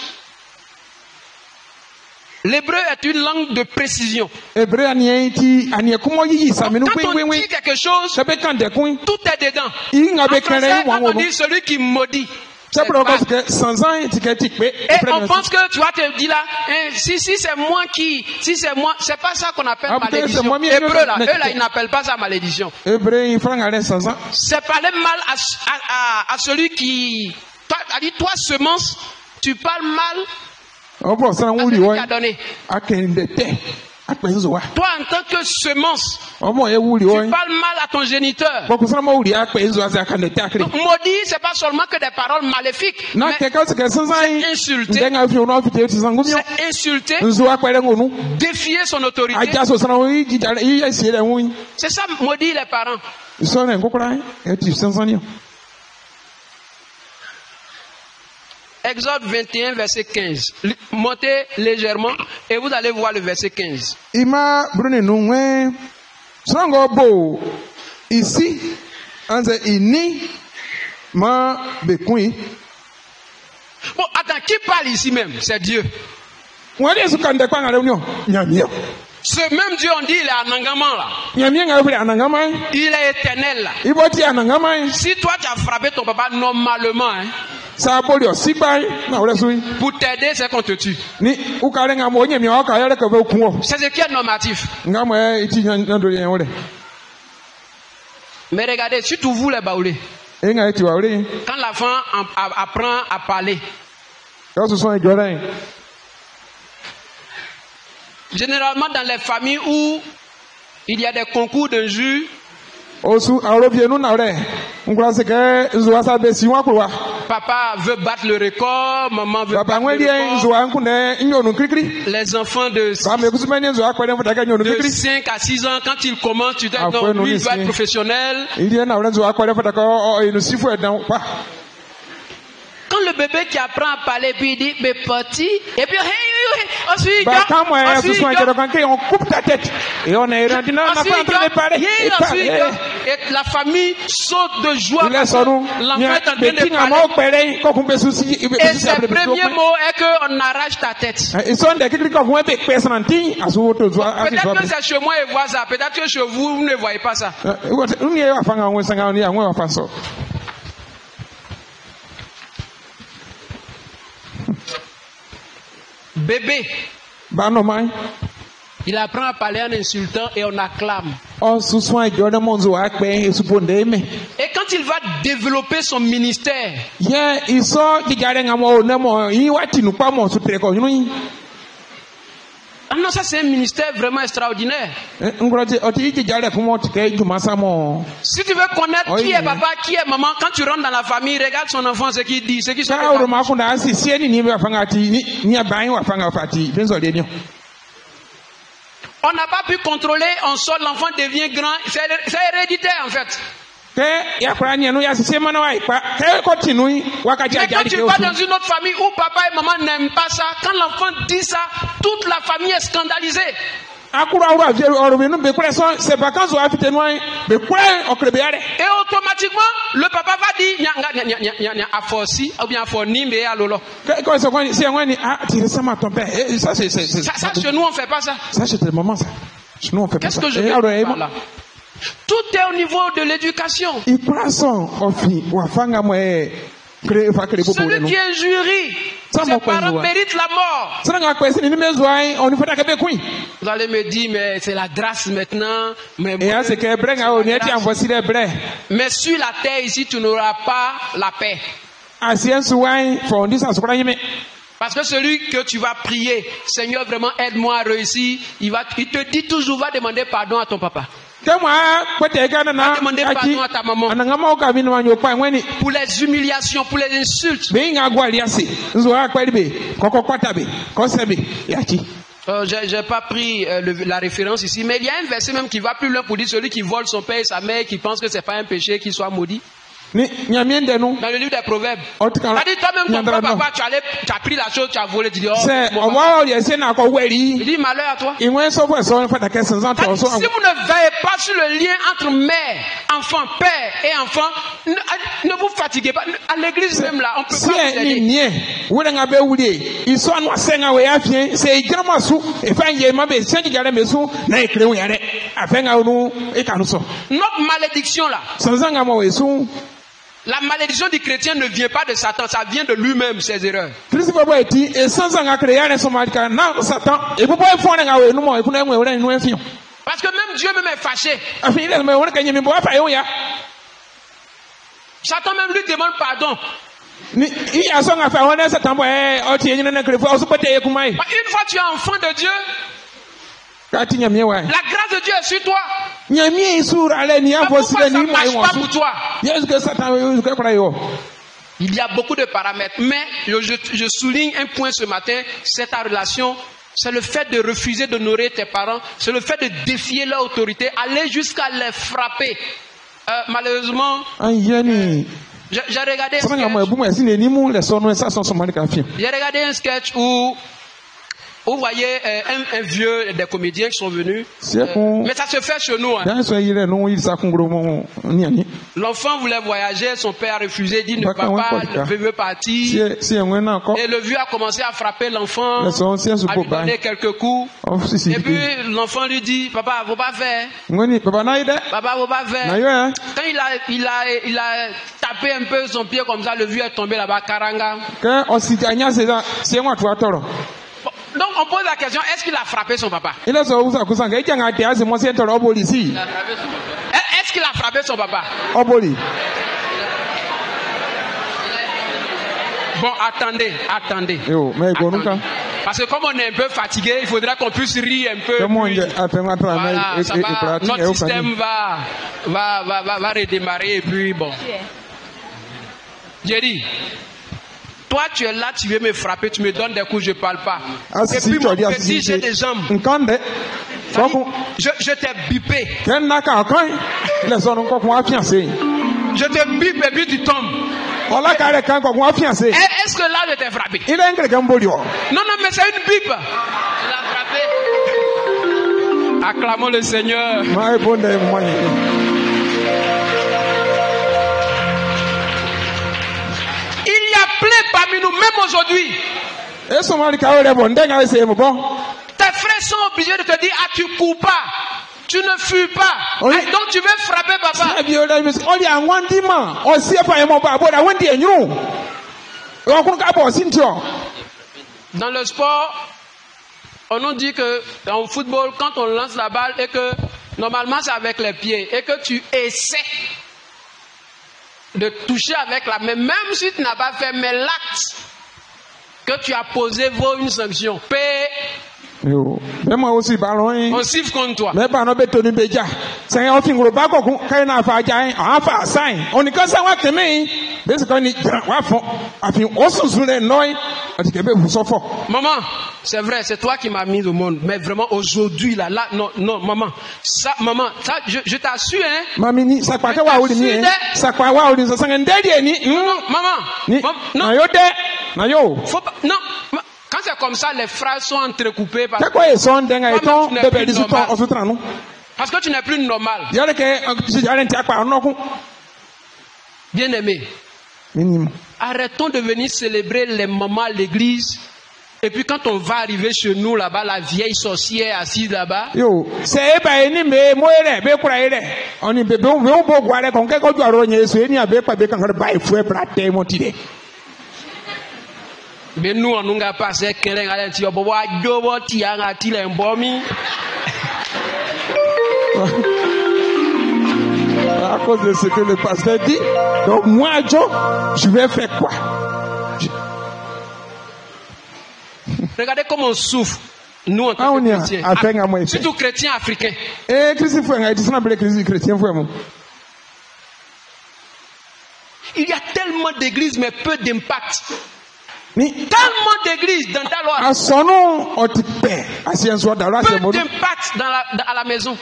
L'hébreu est une langue de précision. Hébreu anienti anie comment yi ça mais nous Quand on dit quelque chose, ça peut quand de coin. tout est dedans. Il n'a En pas français, quand on qu'un dit celui qui maudit, c'est c'est pour pas- cause que sans un étiquette et on pense que tu vas te dire là, hein, si c'est moi qui, si c'est moi, c'est pas ça qu'on appelle Ah, peut-être c'est malédiction. moi, mais Hébreu là, mais- eux là, ils n'appellent pas ça malédiction. Hébreu il prend aller sans un. C'est parler mal à celui qui, toi semence, tu parles mal On pense ça à on celui lui qui a donné. a qu'un de terre. A penzo wa. Toi en tant que semence, On mo ye wuli tu wa. parles mal à ton géniteur. Bon ça mo wuli a penzo a ça quand de terre. Donc, maudit, c'est pas seulement que des paroles maléfiques, Na mais quelqu'un c'est que sans un c'est insulter, ndenga fi ono fi te sangumio. c'est insulter, Nzo a kwere ngonu. défier son autorité. Aja so sana wi ji dale yi esi le wi. C'est ça, maudit les parents. So na ngokora e ti sans un. Exode 21, verset 15. Montez légèrement et vous allez voir le verset 15. Ima brune nungwe. Songo bo. Ici anze ini ma bekui. Bon, attends, qui parle ici même? C'est Dieu. Wale su kande kwa ngale unyo. Nyamio. Ce même Dieu, on dit, il est en engagement là. Nyamio nga fule anangama. Il est éternel là. Iboti anangama. Si toi tu as frappé ton papa normalement, hein, Sa boli osiba na wale sui. pour t'aider, c'est qu'on te tue. Ni ukale nga mo nyamio ka yale ka be kunwo. C'est ce qui est normatif. Nga mo iti nyando yen wole. Mais regardez, si tu voulais baouler, E nga iti wa wole. quand l'enfant apprend à parler, Ka so so e joran. généralement dans les familles où il y a des concours de jus, Osu awro bienu na wole. Ngula se ke nzo asa be si wa kwa. papa veut battre le record, maman veut Papa battre ngwe le die nzo record. an kune nyonu krikri. Les enfants de Ba me kusumani nzo akwere mfuta ka nyonu krikri. 5 à 6 ans, quand ils commencent, tu dis Ah, non, faut nous lui il doit laisser. être professionnel. Il y na wole nzo akwere mfuta ka inu sifu edan pa. Quand le bébé qui apprend à parler, puis il dit, mais petit, et puis, ensuite, Ba kama ya so so akero kan ke on coupe ta tête. Et on est rendu na pas en train de parler. et la famille saute de joie. Il Parce est que sonu. l'enfant Nya est en train be de tinga parler. mo pere ko kumbe susi ibe Et susi ses après. premiers mots est qu'on arrache ta tête. Et son de krikri ko kumbe be personanti asu to zo asu Peut-être que zo. c'est chez moi et voit ça. Peut-être que chez vous, vous ne voyez pas ça. Uni ya fanga on sanga on ya on fa so. Bébé, Ba no mai. il apprend à parler en insultant et on acclame. On su so ajo na monzo akpe esuponde me. Et quand il va développer son ministère, Ye iso jigare ngamo na mo yi wati nu pa mo su tere ko yunu. ah non, ça c'est un ministère vraiment extraordinaire. Ngoroje oti jigare ko mo tike juma samo. Si tu veux connaître Oui, qui est mais- papa, qui est maman, quand tu rentres dans la famille, regarde son enfant, ce qu'il dit, ce qu'il se Ka oro ma ko na si sie ni wa fanga ti ni aban wa fanga fati benzo le ni. On n'a pas pu contrôler, on sort, l'enfant devient grand. C'est héréditaire en fait. Ke ya kura ni anu ya si mana wa ipa. Ke ko tinui wakati Mais quand ajari tu ke vas osu. dans une autre famille où papa et maman n'aiment pas ça, quand l'enfant dit ça, toute la famille est scandalisée. Akura oro avie oro benu be kura so c'est vacances wa fite noi be kura okrebe yare. Et automatiquement, le papa va dire, à forci, ou bien à forni, mais à lolo. Quand c'est quoi si on ni ah tu ça ma ton père. Ça c'est Ça, chez nous, on fait pas ça. ça c'est le moment ça. Chez nous on fait pas Qu'est-ce ça. que je veux dire par là? Tout est au niveau de l'éducation. Il prend son ofi wa fanga mo créer fa créer pour Celui nous. qui est jury, Ça, ses mon parents point, méritent la mort. Ça nga kwesi ni mezo ai on fait ka be kuin. Vous allez me dire, mais c'est la grâce maintenant. Mais, Et c'est que brenga on est en voici les bre. mais sur la terre ici, tu n'auras pas la paix. Asien suwai fondi sa sukra yime. Parce que celui que tu vas prier, Seigneur, vraiment aide-moi à réussir, il te dit toujours, va demander pardon à ton papa. Kama kwete kana na Demandez pardon à ta maman. ananga ma ka binu wanyo kwa ngweni. Pour les humiliations, pour les insultes. Be nga gwa liasi. Nzo akwa libe. Koko kwata be. Ko sebe. Yachi. J'ai pas pris la référence ici, mais il y a un verset même qui va plus loin pour dire celui qui vole son père et sa mère, qui pense que c'est pas un péché, qu'il soit maudit. Ni nyamien de nous. Dans le livre des Proverbes. En tout cas, T'as dit toi-même ton papa, tu as pris la chose, tu as volé, tu dis, oh, c'est mon on papa. va essayer na ko weri. Il dit malheur à toi. Il moins so pour so fa ta question Si vous ne veillez pas sur le lien entre mère, enfant, père et enfant, ne vous fatiguez pas. À l'église même là, on peut si pas vous ni aider. nie wo nga be wuli iso anu asenga we afien se igrama su e fa ye ma be se digare mesu na e krewu yare afenga unu e kanu so Notre malédiction là, sanzanga mo wesu la malédiction du chrétien ne vient pas de Satan, ça vient de lui-même, ses erreurs. Kristo babo eti e sanzanga kreya so malika na satan e popo e fone nga we nu mo e kuna enwe we nu enfio Parce que même Dieu même est fâché. afin ile me wona kanye me bo afa yo ya Satan même lui demande pardon. ni i asonga fa wona satan bo o ti enye na krefo o so pote e kumai Une fois tu es enfant de Dieu, ka ti nyamie wa la grâce de Dieu est sur toi. nyamie isura ale ni Mais afo pourquoi sile ça ni ne mai marche wo pas pour toi? Yesu que satan yo ko kra yo Il y a beaucoup de paramètres, mais je souligne un point ce matin, c'est ta relation, c'est le fait de refuser d'honorer tes parents, c'est le fait de défier leur autorité, aller jusqu'à les frapper. Malheureusement, ayeni j'ai regardé sanga mo ebu mo esi ne ni mu le so no sa so so malika afia j'ai regardé un sketch où vous voyez un vieux, des comédiens qui sont venus, mais ça se fait chez nous. Hein. L'enfant voulait voyager, son père a refusé, dit ne va pas, le veut partir. Et le vieux a commencé à frapper l'enfant, à lui donner quelques coups. Et puis l'enfant lui dit, papa, faut pas faire. Papa, faut pas faire. Quand il a tapé un peu son pied comme ça, le vieux est tombé là-bas, karanga. Donc on pose la question, est-ce qu'il a frappé son papa? Est-ce qu'il a frappé son papa? Bon, attendez. Parce que comme on est un peu fatigué, il faudra qu'on puisse rire un peu. Voilà, ça va, notre système va redémarrer et puis bon. Jerry, toi tu es là, tu veux me frapper, tu me donnes des coups, je ne parle pas. Et puis mon petit, j'ai des jambes. Je t'ai bipé. Je te bipe et puis tu tombes. Est-ce que là je t'ai frappé? Non, mais c'est une bipe. Il a frappé. Acclamons le Seigneur. Il y a plein parmi nous, même aujourd'hui. Tes frères sont obligés de te dire, ah, tu cours pas. Tu ne fuis pas. Et donc tu veux frapper papa. Dans le sport, on nous dit que dans le football, quand on lance la balle et que normalement c'est avec les pieds et que tu essaies de toucher avec la main, même si tu n'as pas fait, mais l'acte que tu as posé vaut une sanction. On siffle contre toi. Maman, c'est vrai, c'est toi qui m'as mis au monde. Mais vraiment, aujourd'hui, là, non, maman. Ça, je t'assure, hein. Maman. Faut pas, non. Quand c'est comme ça, les phrases sont entrecoupées parce que tu n'es plus normal. Bien aimé, arrêtons de venir célébrer les mamans à l'église. Et puis quand on va arriver chez nous là-bas, la vieille sorcière assise là-bas. Mais nous, on n'a pas passé quelqu'un à l'intérieur. À cause de ce que le pasteur dit, donc moi, Joe, je vais faire quoi? Regardez comment on souffre, nous en tant que chrétiens, surtout chrétiens africains. Il y a tellement d'églises, mais peu d'impact. Tellement d'églises dans ta loi. Peu d'impact à la maison.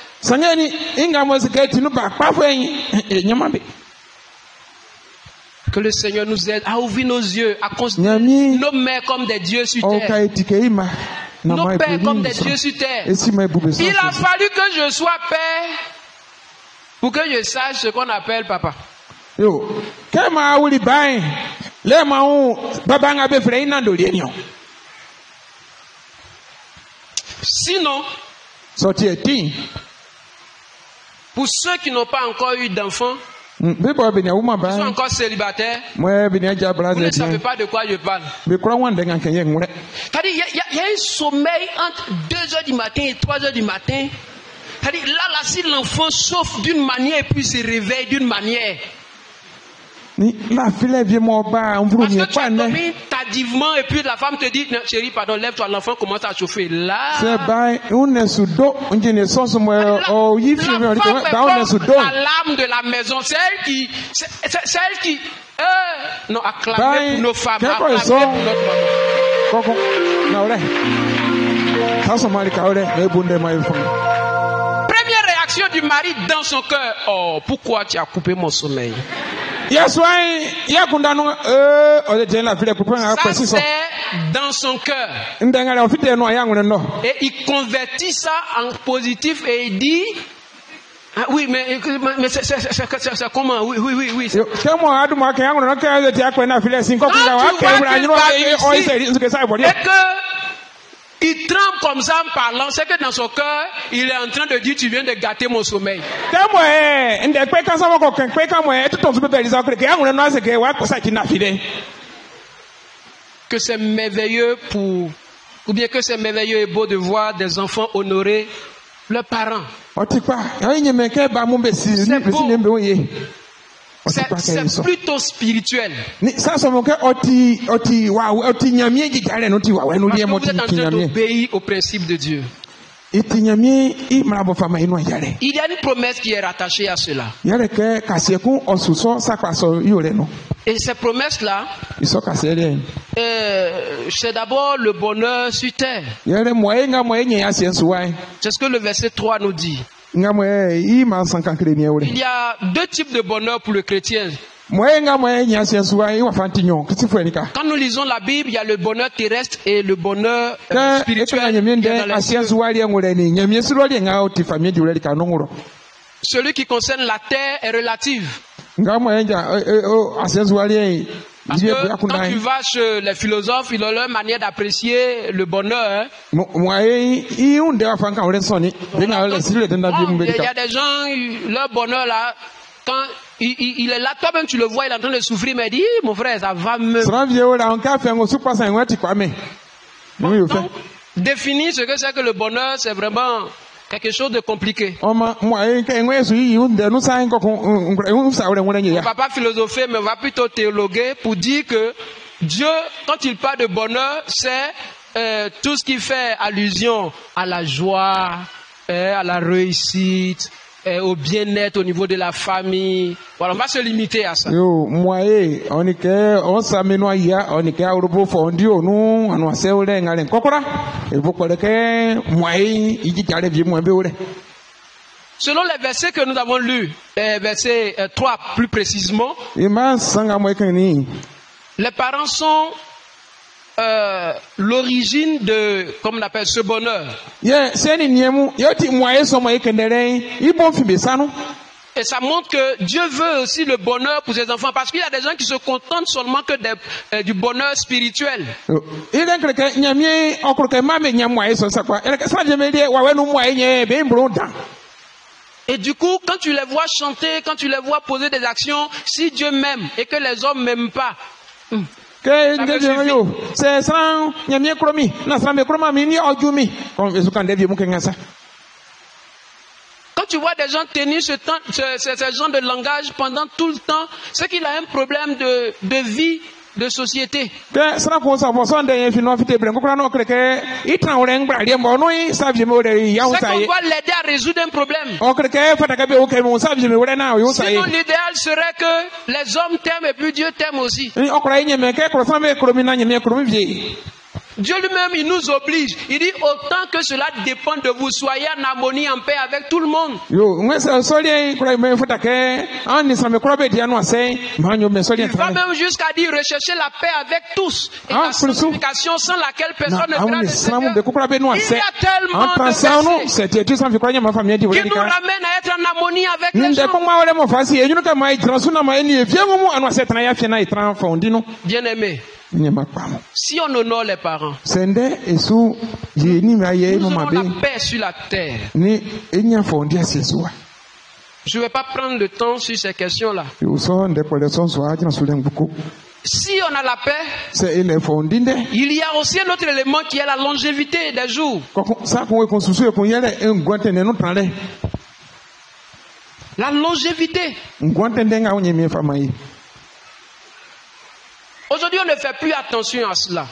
Que le Seigneur nous aide à ouvrir nos yeux, à considérer Nyami. nos mères comme des dieux sur O terre. ka etike ima. Na Nos ma pères epeli comme des nso. dieux sur terre. Esi ma ebube so. Il a fallu que je sois père pour que je sache ce qu'on appelle papa. Yo, kema wuli bai. Le ma u baba nga be fere ina do lienio. Sinon, Sorti eti. pour ceux qui n'ont pas encore eu d'enfants, Be bo be nya uma qui sont bai. encore célibataires, Moi be nya ja vous ne braza savez bien. pas de quoi je parle. Be kura wande nga kenye ngure. C'est-à-dire, il y a un sommeil entre 2h du matin et 3h du matin. C'est-à-dire, là, si l'enfant souffre d'une manière et puis se réveille d'une manière. Ni la file vie mo ba on Parce ni que tu pa as ne. dormi tardivement et puis la femme te dit, non, chérie, pardon, lève-toi, l'enfant commence à chauffer. Se Là, bai une sudo unje ne so so mo o yi fi mi o la ri femme ko est ba une sudo. comme la lame de la maison. C'est elle qui non, acclamez Ben, pour nos femmes, qu'est-ce acclamez qu'ils sont? pour notre maman. Koko na ore. Ka so mari ka ore e bunde mai fun. Première réaction du mari dans son cœur. Oh, pourquoi tu as coupé mon sommeil? Yes why ya kunda no o de ten la file ku pa Ça, kwesi so. c'est dans son cœur. Ndenga le ofite no ya ngune no. Et il convertit ça en positif et il dit, ah, oui, mais c'est comment? Oui. Yo kemo adu ma ka ngune no ka de ti akwe na file sin ko ku ga wa ka bra nyu o ise ri nsuke sai bodi. Et que il tremble comme ça en parlant, c'est que dans son cœur, il est en train de dire, tu viens de gâter mon sommeil. Kemo nde pe ka so ko kan pe ka mo tout ton be za ko ke ngune no se ke wa ko sa ki na file. Que c'est merveilleux ou bien que c'est merveilleux et beau de voir des enfants honorer leurs parents. Otikpa ya nye me ke ba mo be si ni be si nembe oye. C'est plutôt spirituel. Ni sasa mo ke oti nyamie gigare no ti wa we no Parce lie que mo vous êtes en ti train nyamie. d'obéir au principe de Dieu. Iti nyamie I mrabo fama ino yare. Il y a une promesse qui est rattachée à cela. Yare ke kasieku osuso sakwaso yore no. Et ces promesses-là, Iso kasere. c'est d'abord le bonheur sur terre. Yare moye nga moye nye asiensu wai. C'est ce que le verset 3 nous dit. Nga moye I ma sankankre ni ore. Il y a deux types de bonheur pour le chrétien. Moye nga moye nye asiensu wai wa fantinyo kitifu enika. Quand nous lisons la Bible, il y a le bonheur terrestre et le bonheur Ka spirituel. nyamie qui est nde dans les cieux. asiensu wai ngore ni nyamie suro li nga oti famie jure ka nonguro. Celui qui concerne la terre est relative. Nga moye nja asiensu wai Parce que quand tu vas chez les philosophes, ils ont leur manière d'apprécier le bonheur. Hein. Moye I unde wa fanka ore soni. Benga ole sile tenda bi Il y mbelika. a des gens, leur bonheur là, quand il est là, toi-même tu le vois, il est en train de souffrir, mais il dit, mon frère, ça va me... Sra vie ora on ka fe ngo super sa ngwa ti kwame. Oui, au fait. Donc, définir ce que c'est que le bonheur, c'est vraiment quelque chose de compliqué. Oma moye ke ngwe su yi unde no sa ngo ko sa ore ngore nya. Papa philosophé, mais va plutôt théologuer pour dire que Dieu, quand il parle de bonheur, c'est tout ce qui fait allusion à la joie, à la réussite, au bien-être au niveau de la famille. Voilà, on va se limiter à ça. Yo moye onike on sa menwa ya onike arubo fo ndi onu anu ase ore ngale kokora. E boko le ke moye iji tare bi mo be ore. Selon les versets que nous avons lus, verset 3 plus précisément, E ma sanga moye kan ni. les parents sont l'origine de, comme on appelle, ce bonheur. Ye se ni niemu yo ti moye so moye kendere I bon fi be sanu. Et ça montre que Dieu veut aussi le bonheur pour ses enfants. Parce qu'il y a des gens qui se contentent seulement que du bonheur spirituel. Ile kreke nyamie okruke mame nyamwa so sakwa. Ele ke sa je me die wa we no moye nye be mbro dan. Et du coup, quand tu les vois chanter, quand tu les vois poser des actions, si Dieu m'aime et que les hommes m'aiment pas, Ke ngeje yo se sran nyamie kromi na sran be kroma mi ni ojumi. Kon esu kan devie mu kengasa. quand tu vois des gens tenir ce genre de langage pendant tout le temps, c'est qu'il a un problème de vie, de société. Ke sran ko sa bo so nde fi no fite bre ko no kreke itran ore ngbra de mo no sa vie me ore ya C'est usa qu'on ye. doit l'aider à résoudre un problème. O kreke fata ka be o ke mo sa vie me ore na yo sa ye. Sinon, l'idéal serait que les hommes t'aiment et puis Dieu t'aime aussi. Ni okra nye me ke kro sa me kromi na nyamie kromi vie. Dieu lui-même, il nous oblige. Il dit, autant que cela dépend de vous, soyez en harmonie, en paix avec tout le monde. Il va même jusqu'à dire, recherchez la paix avec tous. Et la sanctification sans laquelle personne ne verra le Seigneur. Il y a tellement de versets qui nous ramènent à être en harmonie avec les gens. Bien-aimés, si on honore les parents, nous aurons la paix sur la terre. Je ne vais pas prendre le temps sur ces questions-là. Si on a la paix, il y a aussi un autre élément qui est la longévité des jours. La longévité. Aujourd'hui, on ne fait plus attention à cela.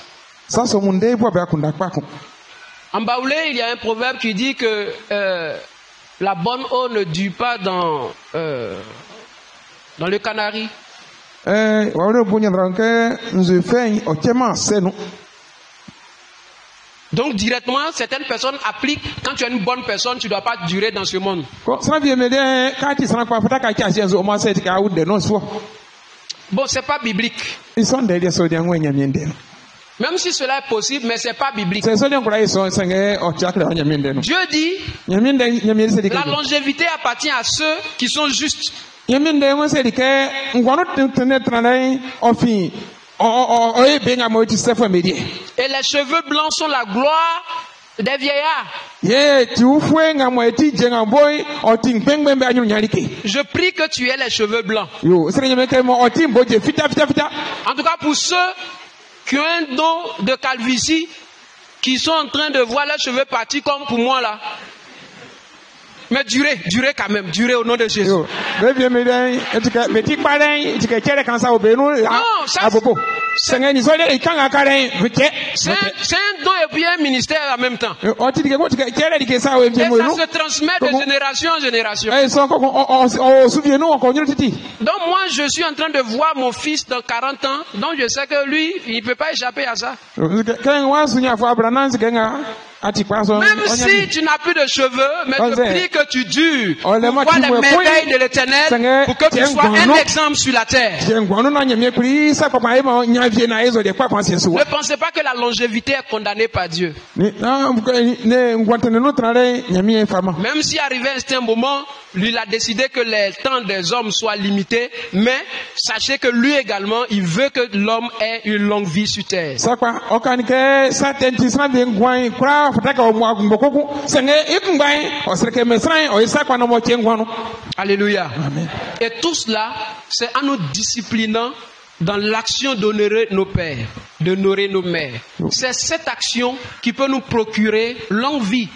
En Baoulé, il y a un proverbe qui dit que la bonne eau ne dure pas dans le canari. Donc directement, certaines personnes appliquent, quand tu es une bonne personne, tu ne dois pas durer dans ce monde. Bon, c'est pas biblique. Même si cela est possible, mais c'est pas biblique. Dieu dit, la longévité appartient à ceux qui sont justes. Et les cheveux blancs sont la gloire des vieillards. Je prie que tu aies les cheveux blancs. En tout cas, pour ceux qui ont un don de calvitie, qui sont en train de voir leurs cheveux partir comme pour moi là. Mais durez quand même, durez au nom de Jésus. Non, c'est un don et puis un ministère en même temps. Et ça se transmet de génération en génération. Donc moi, je suis en train de voir mon fils dans 40 ans, donc je sais que lui, il ne peut pas échapper à ça. Même si tu n'as plus de cheveux, mais je prie que tu dures pour voir les merveilles de l'Éternel, pour que tu sois un exemple sur la terre. Ne pensez pas que la longévité est condamnée par Dieu. Même si arrivé à un moment, lui il a décidé que les temps des hommes soient limités, mais sachez que lui également, il veut que l'homme ait une longue vie sur terre. Alléluia. Amen. Et tout cela, c'est en nous disciplinant dans l'action d'honorer nos pères, d'honorer nos mères. C'est cette action qui peut nous procurer longue vie.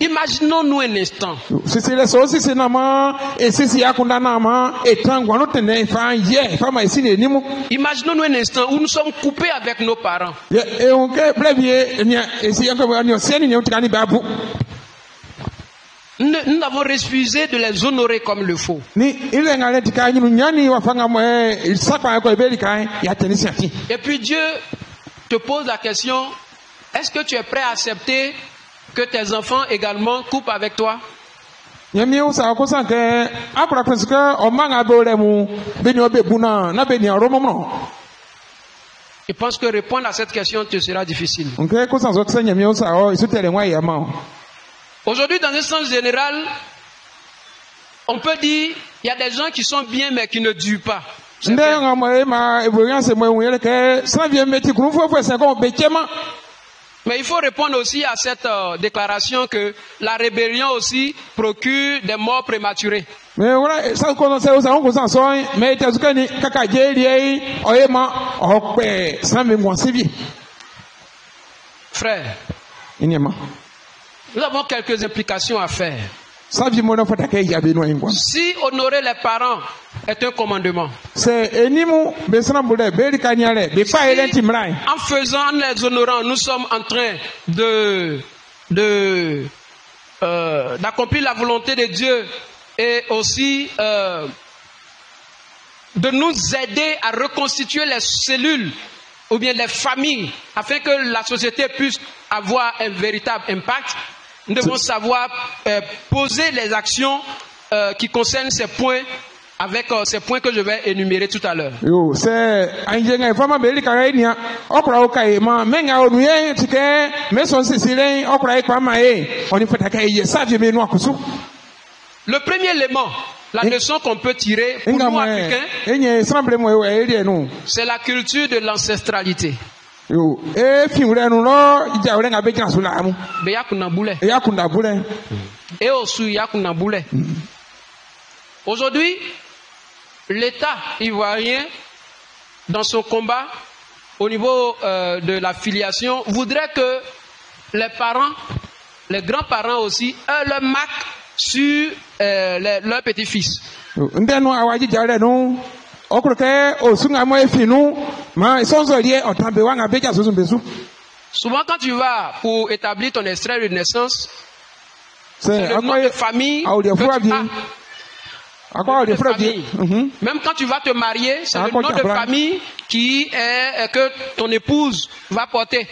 Imaginons-nous un instant. Imaginons-nous un instant où nous sommes coupés avec nos parents. Nous avons refusé de les honorer comme il faut. Et puis Dieu te pose la question, est-ce que tu es prêt à accepter que tes enfants également coupent avec toi? Je pense que répondre à cette question te sera difficile. Aujourd'hui, dans un sens général, on peut dire il y a des gens qui sont bien mais qui ne durent pas. Mais il faut répondre aussi à cette déclaration que la rébellion aussi procure des morts prématurées. Frère, nous avons quelques implications à faire. Si honorer les parents est un commandement, si, en faisant, en les honorant, nous sommes en train d'accomplir la volonté de Dieu et aussi de nous aider à reconstituer les cellules ou bien les familles, afin que la société puisse avoir un véritable impact, nous devons savoir poser les actions qui concernent ces points, avec ces points que je vais énumérer tout à l'heure. Yo, c'est un femme belli carrénia. Okra okai ma menga onuye tike meson sisile okra ekwa mae. On y fait akaye ça je me noa kusu. Le premier élément, la leçon qu'on peut tirer pour nous Africains, c'est la culture de l'ancestralité. Et aussi Yakunaboulé. Aujourd'hui, l'État ivoirien, dans son combat au niveau de la filiation, voudrait que les parents, les grands-parents aussi, aient leur marque sur leur petit-fils. Souvent, quand tu vas pour établir ton extrait de naissance, c'est le nom de famille que tu as. Même quand tu vas te marier, c'est le nom de famille que ton épouse va porter.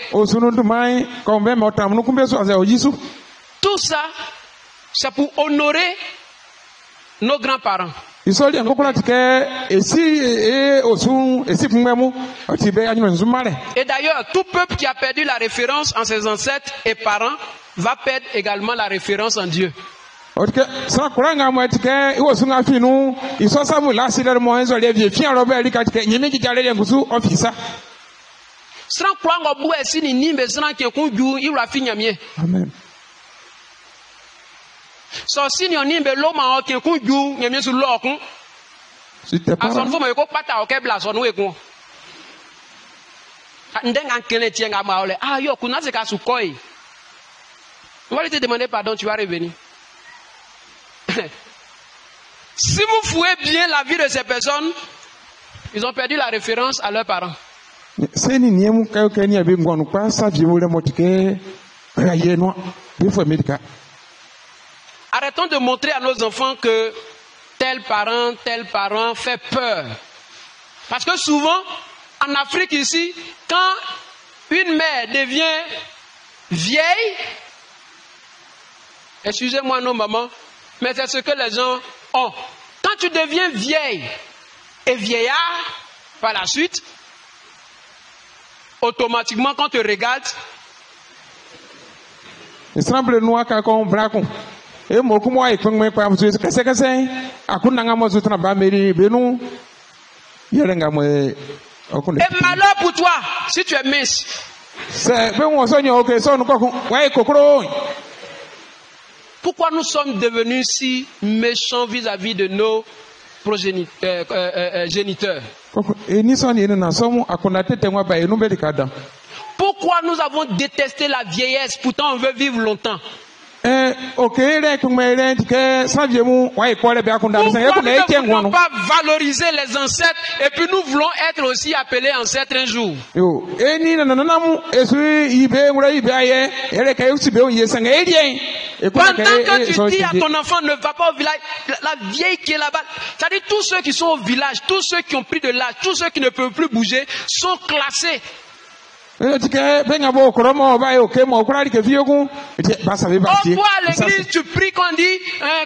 Tout ça, c'est pour honorer nos grands-parents. Et d'ailleurs, tout peuple qui a perdu la référence en ses ancêtres et parents va perdre également la référence en Dieu. Amen. So si ni oni be lo ma o ke ku ju nyame su lo kun ason fo ma ko pata o ke bla so no e kun ndenga kele tie nga ma ole yo kuna se ka su koi on va te demander pardon, tu vas revenir. Si vous fouillez bien la vie de ces personnes, ils ont perdu la référence à leurs parents. Arrêtons de montrer à nos enfants que tel parent fait peur. Parce que souvent, en Afrique ici, quand une mère devient vieille, excusez-moi nos mamans, mais c'est ce que les gens ont. Quand tu deviens vieille et vieillard, par la suite, automatiquement quand tu regardes, et malheur pour toi si tu es mince. Pourquoi nous sommes devenus si méchants vis-à-vis de nos géniteurs? Pourquoi nous avons détesté la vieillesse, pourtant on veut vivre longtemps? Pourquoi nous ne voulons pas valoriser les ancêtres et puis nous voulons être aussi appelés ancêtres un jour? Pendant que tu dis à ton enfant ne va pas au village, la vieille qui est là-bas, c'est-à-dire tous ceux qui sont au village, tous ceux qui ont pris de l'âge, tous ceux qui ne peuvent plus bouger sont classés. On voit à l'église, tu pries qu'on dit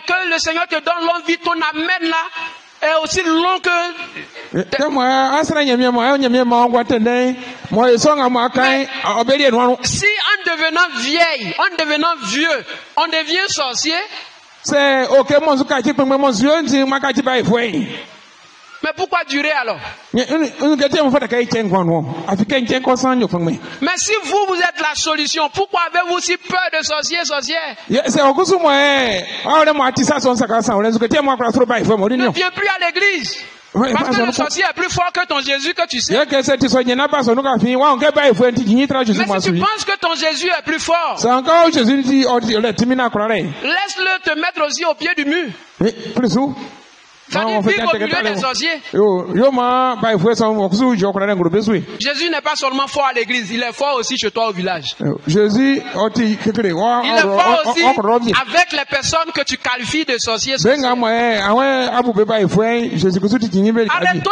que le Seigneur te donne longue vie, ton amène là est aussi long que... Si en devenant vieille, en devenant vieux, on devient sorcier, mais pourquoi durer alors? Mais si vous êtes la solution, pourquoi avez-vous si peur de sorciers, sorcières? Ne viens plus à l'église. Parce que le sorcier est plus fort que ton Jésus que tu sais. Mais si tu penses que ton Jésus est plus fort, laisse-le te mettre aussi au pied du mur. C'est-à-dire vivre au milieu des sorciers. Jésus n'est pas seulement fort à l'église, il est fort aussi chez toi au village. Jésus, Il est fort aussi avec les personnes que tu qualifies de sorciers. Arrêtons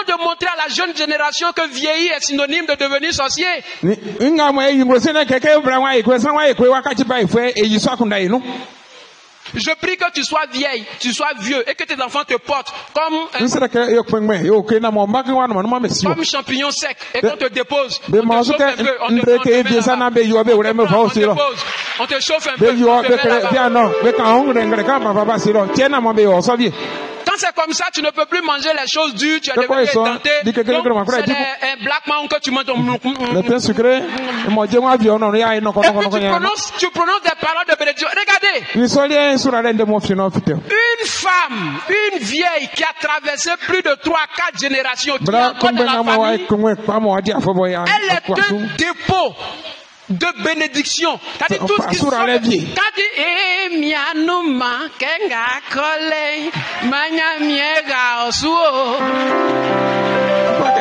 de montrer à la jeune génération que vieillir est synonyme de devenir sorcier. Je prie que tu sois vieille, tu sois vieux et que tes enfants te portent comme champignon sec et qu'on te dépose. On te chauffe un peu. Quand c'est comme ça, tu ne peux plus manger les choses dures, tu es devenu denté. Donc, c'est un black man que tu manges. Et puis tu prononces des paroles de bénédiction. Regardez. Une femme, une vieille qui a traversé plus de 3-4 générations, qui est encore dans la famille, elle est un dépôt de bénédiction. C'est-à-dire tout ce qui sort. Quand dit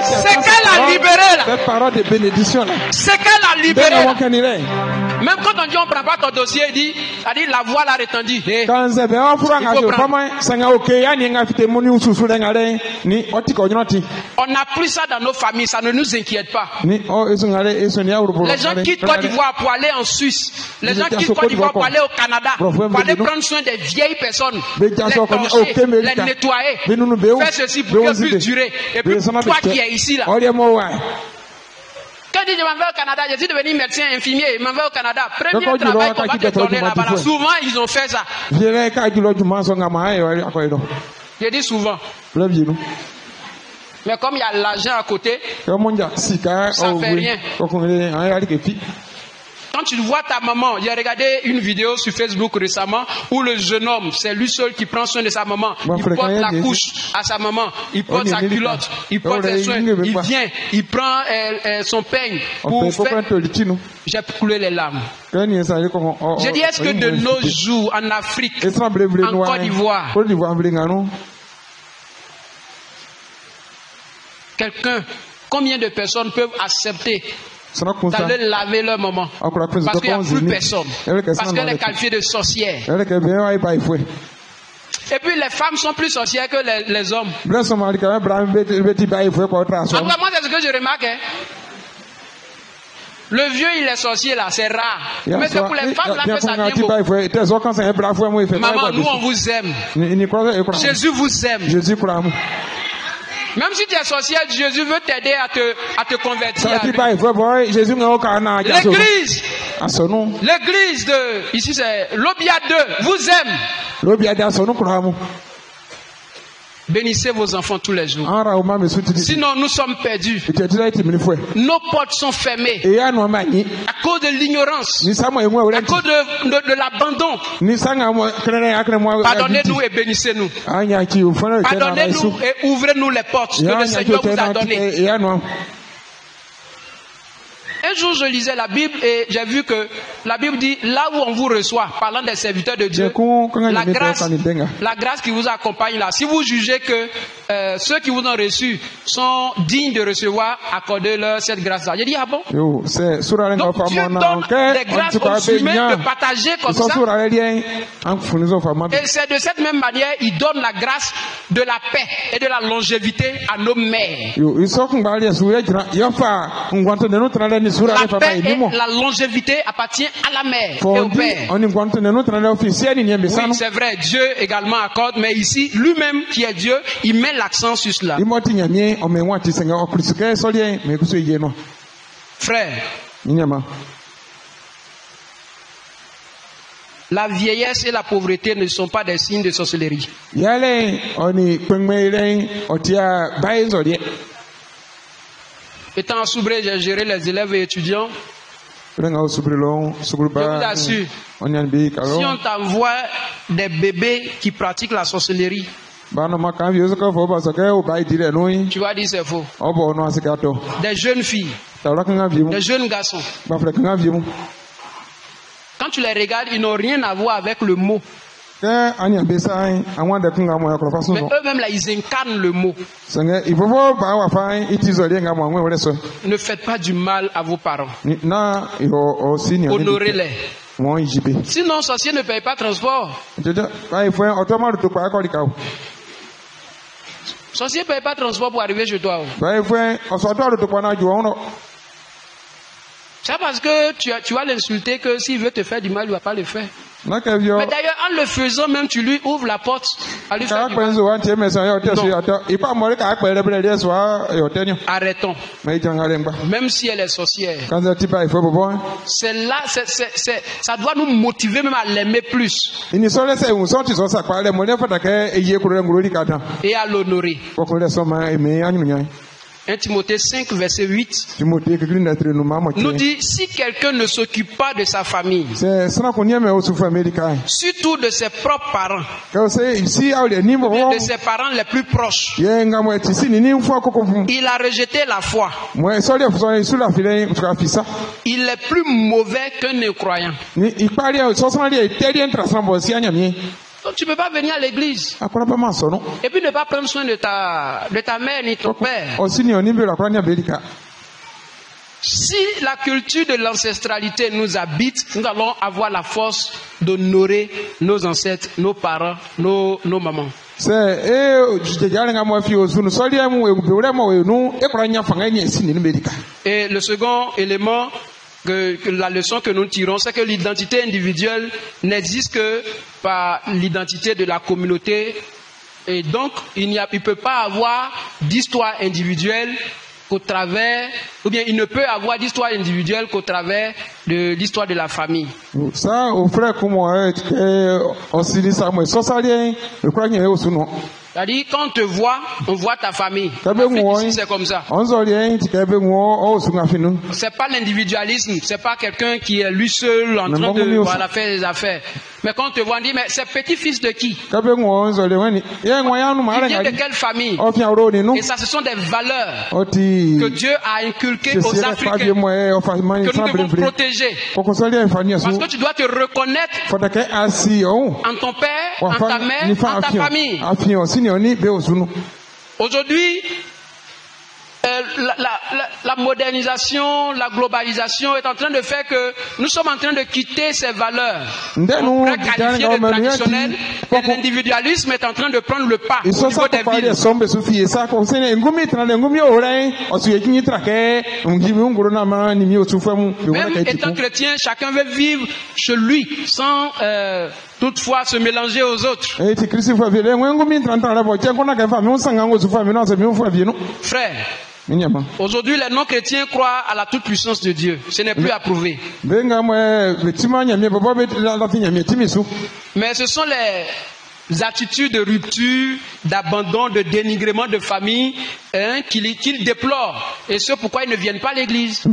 c'est qu'elle a libéré là. Cette parole de bénédiction là. C'est qu'elle a libéré là. Même quand on dit on prend pas ton dossier, il dit la voix l'a retendue. On n'a plus ça dans nos familles, ça ne nous inquiète pas. Les gens quittent Côte d'Ivoire pour aller en Suisse. Les gens quittent Côte d'Ivoire pour aller au Canada, pour aller prendre soin des vieilles personnes, les torcher, les nettoyer, faire ceci pour que puisse durer. Et puis toi qui es ici là. Quand je dis je m'en vais au Canada, je suis devenu médecin infirmier, je m'en vais au Canada. Premier travail qu'on va te donner là-bas. Souvent ils ont fait ça. Je dis souvent. Mais comme il y a l'argent à côté, ça ne fait rien. Quand tu vois ta maman, j'ai regardé une vidéo sur Facebook récemment où le jeune homme, c'est lui seul qui prend soin de sa maman. Il porte la couche à sa maman, il porte sa culotte, il porte ses soins, il vient, il prend son peigne pour faire... J'ai coulé les larmes. J'ai dit, est-ce que de nos jours en Afrique, en Côte d'Ivoire, combien de personnes peuvent accepter d'aller laver leur maman parce qu'il n'y a plus personne, parce qu'elle est qualifiée de sorcière. Et puis les femmes sont plus sorcières que les hommes. En tout cas, moi c'est ce que je remarque. Le vieux il est sorcier là, c'est rare. Mais c'est pour les femmes là que ça vient beaucoup. Maman, nous on vous aime. Jésus vous aime. Même si tu es sorcière, Jésus veut t'aider à te convertir. L'église de, ici c'est l'Obia 2, vous aime. Bénissez vos enfants tous les jours. Sinon, nous sommes perdus. Nos portes sont fermées à cause de l'ignorance, à cause de l'abandon. Pardonnez-nous et bénissez-nous. Pardonnez-nous et ouvrez-nous les portes que le Seigneur vous a données. Un jour, je lisais la Bible et j'ai vu que la Bible dit, là où on vous reçoit, parlant des serviteurs de Dieu, la grâce qui vous accompagne là, si vous jugez que ceux qui vous ont reçu sont dignes de recevoir, accordez-leur cette grâce-là. J'ai dit, ah bon? Donc Dieu donne des grâces aux humains de partager comme ça. Et c'est de cette même manière, il donne la grâce de la paix et de la longévité à nos mères. La paix et la longévité appartient à la mère et au père. Oui, c'est vrai, Dieu également accorde, mais ici, lui-même qui est Dieu, il met l'accent sur cela. Frère, la vieillesse et la pauvreté ne sont pas des signes de sorcellerie. Étant à Soubré, j'ai géré les élèves et étudiants. Je vous assure, si on t'envoie des bébés qui pratiquent la sorcellerie, tu vas dire c'est faux. Des jeunes filles, des jeunes garçons. Quand tu les regardes, ils n'ont rien à voir avec le mot. que anya besa àwọn de kunga mo yakro faso Mais no eux-mêmes là, ils incarnent le mot. sanga ibobo ba wa fa itizo le nga mo nwe wele so Ne faites pas du mal à vos parents. na yo o senior Honorez-les. mo yibe Sinon, sorcier ne paye pas transport. jeje ai fo automatic to pa ko likaw Sorcier ne paye pas transport pour arriver chez toi. ai fo o so to pa na ju ono C'est parce que tu vas l'insulter que s'il veut te faire du mal, il ne va pas le faire. na ka bio Mais d'ailleurs, en le faisant, même tu lui ouvres la porte à lui faire ka du mal. penzo wan te mesa yo te so yo to ipa mo ka pa le bre so yo te ni Arrêtons. mai janga le ngba Même si elle est sorcière. quand ça tipa il faut bobo C'est là, ça doit nous motiver même à l'aimer plus ini so le se un so ti so sa pa le mo le fata ke eye kuro le nguro di kata et à l'honorer. ko ko le so ma e me anyu nya 1 Timothée 5, verset 8 Timothée que green d'être nous maman nous dit, si quelqu'un ne s'occupe pas de sa famille, c'est ça qu'on y a mais au souffle américain surtout de ses propres parents, quand c'est ici à les niveaux de ses parents les plus proches, yenga mo ti si ni fois ko ko il a rejeté la foi. moi so le so sur la file sur fisa Il est plus mauvais qu'un incroyant. ni ipari so so le teri entra sambo si anya mi Donc tu ne peux pas venir à l'église akora ba ma so no et puis ne pas prendre soin de ta mère ni ton père. o si ni oni be la kwa nya belika Si la culture de l'ancestralité nous habite, nous allons avoir la force d'honorer nos ancêtres, nos parents, nos mamans. c'est je jale nga mo fi o sunu so le mu e be ure mo e nu e kwa nya fanga nya si ni belika Et le second élément, que la leçon que nous tirons, c'est que l'identité individuelle n'existe que par l'identité de la communauté. Et donc, il ne peut pas avoir d'histoire individuelle qu'au travers, ou bien il ne peut avoir d'histoire individuelle qu'au travers de l'histoire de la famille. ça au frère comme o si ça mo so sa le e kwa nya e o sunu C'est-à-dire, quand on te voit, on voit ta famille. En Kabe Afrique, moi, ici, c'est comme ça. on so le ti ka be mo o sunga finu C'est pas l'individualisme, c'est pas quelqu'un qui est lui seul en train de voilà, faire des affaires. Mais quand on te voit, on dit, mais c'est petit-fils de qui? ka be mo on so le wani ye ngo ya nu ma Il ra vient de nga quelle famille? o fi aro ni nu Et ça, ce sont des valeurs o ti que Dieu a inculquées aux fa bi Africains, mo e o fa mani que nous fa devons bre protéger. ko ko so le fa ni Parce asu que tu dois te reconnaître fa da ke asi o en ton père, wa en ta fa mère, ni fa en ta famille. afi o si ni oni be o sunu Aujourd'hui, la modernisation, la globalisation est en train de faire que nous sommes en train de quitter ces valeurs. On pourrait qualifier de traditionnelles et l'individualisme est en train de prendre le pas au iso niveau sa des ko fa villes. le sombe su fi sa ko se ne ngumi tra le ngumi o re o su ye kinyi tra ke ngi mi ngoro na ma ni mi o su fa mu be wona Même ka ti étant chrétien, chacun veut vivre chez lui sans toutefois se mélanger aux autres. e ti kristi fa bi le ngumi tra tra la bo che ko na ka fa mi o sanga ngo su fa mi no se mi o fa bi no Frère, Minyama. aujourd'hui les non-chrétiens croient à la toute-puissance de Dieu. Ce n'est plus approuvé. Benga mwe betima nyamie baba be la ti nyamie timisu. Mais ce sont les attitudes de rupture, d'abandon, de dénigrement de famille qu'ils déplorent. Et c'est pourquoi ils ne viennent pas à l'église.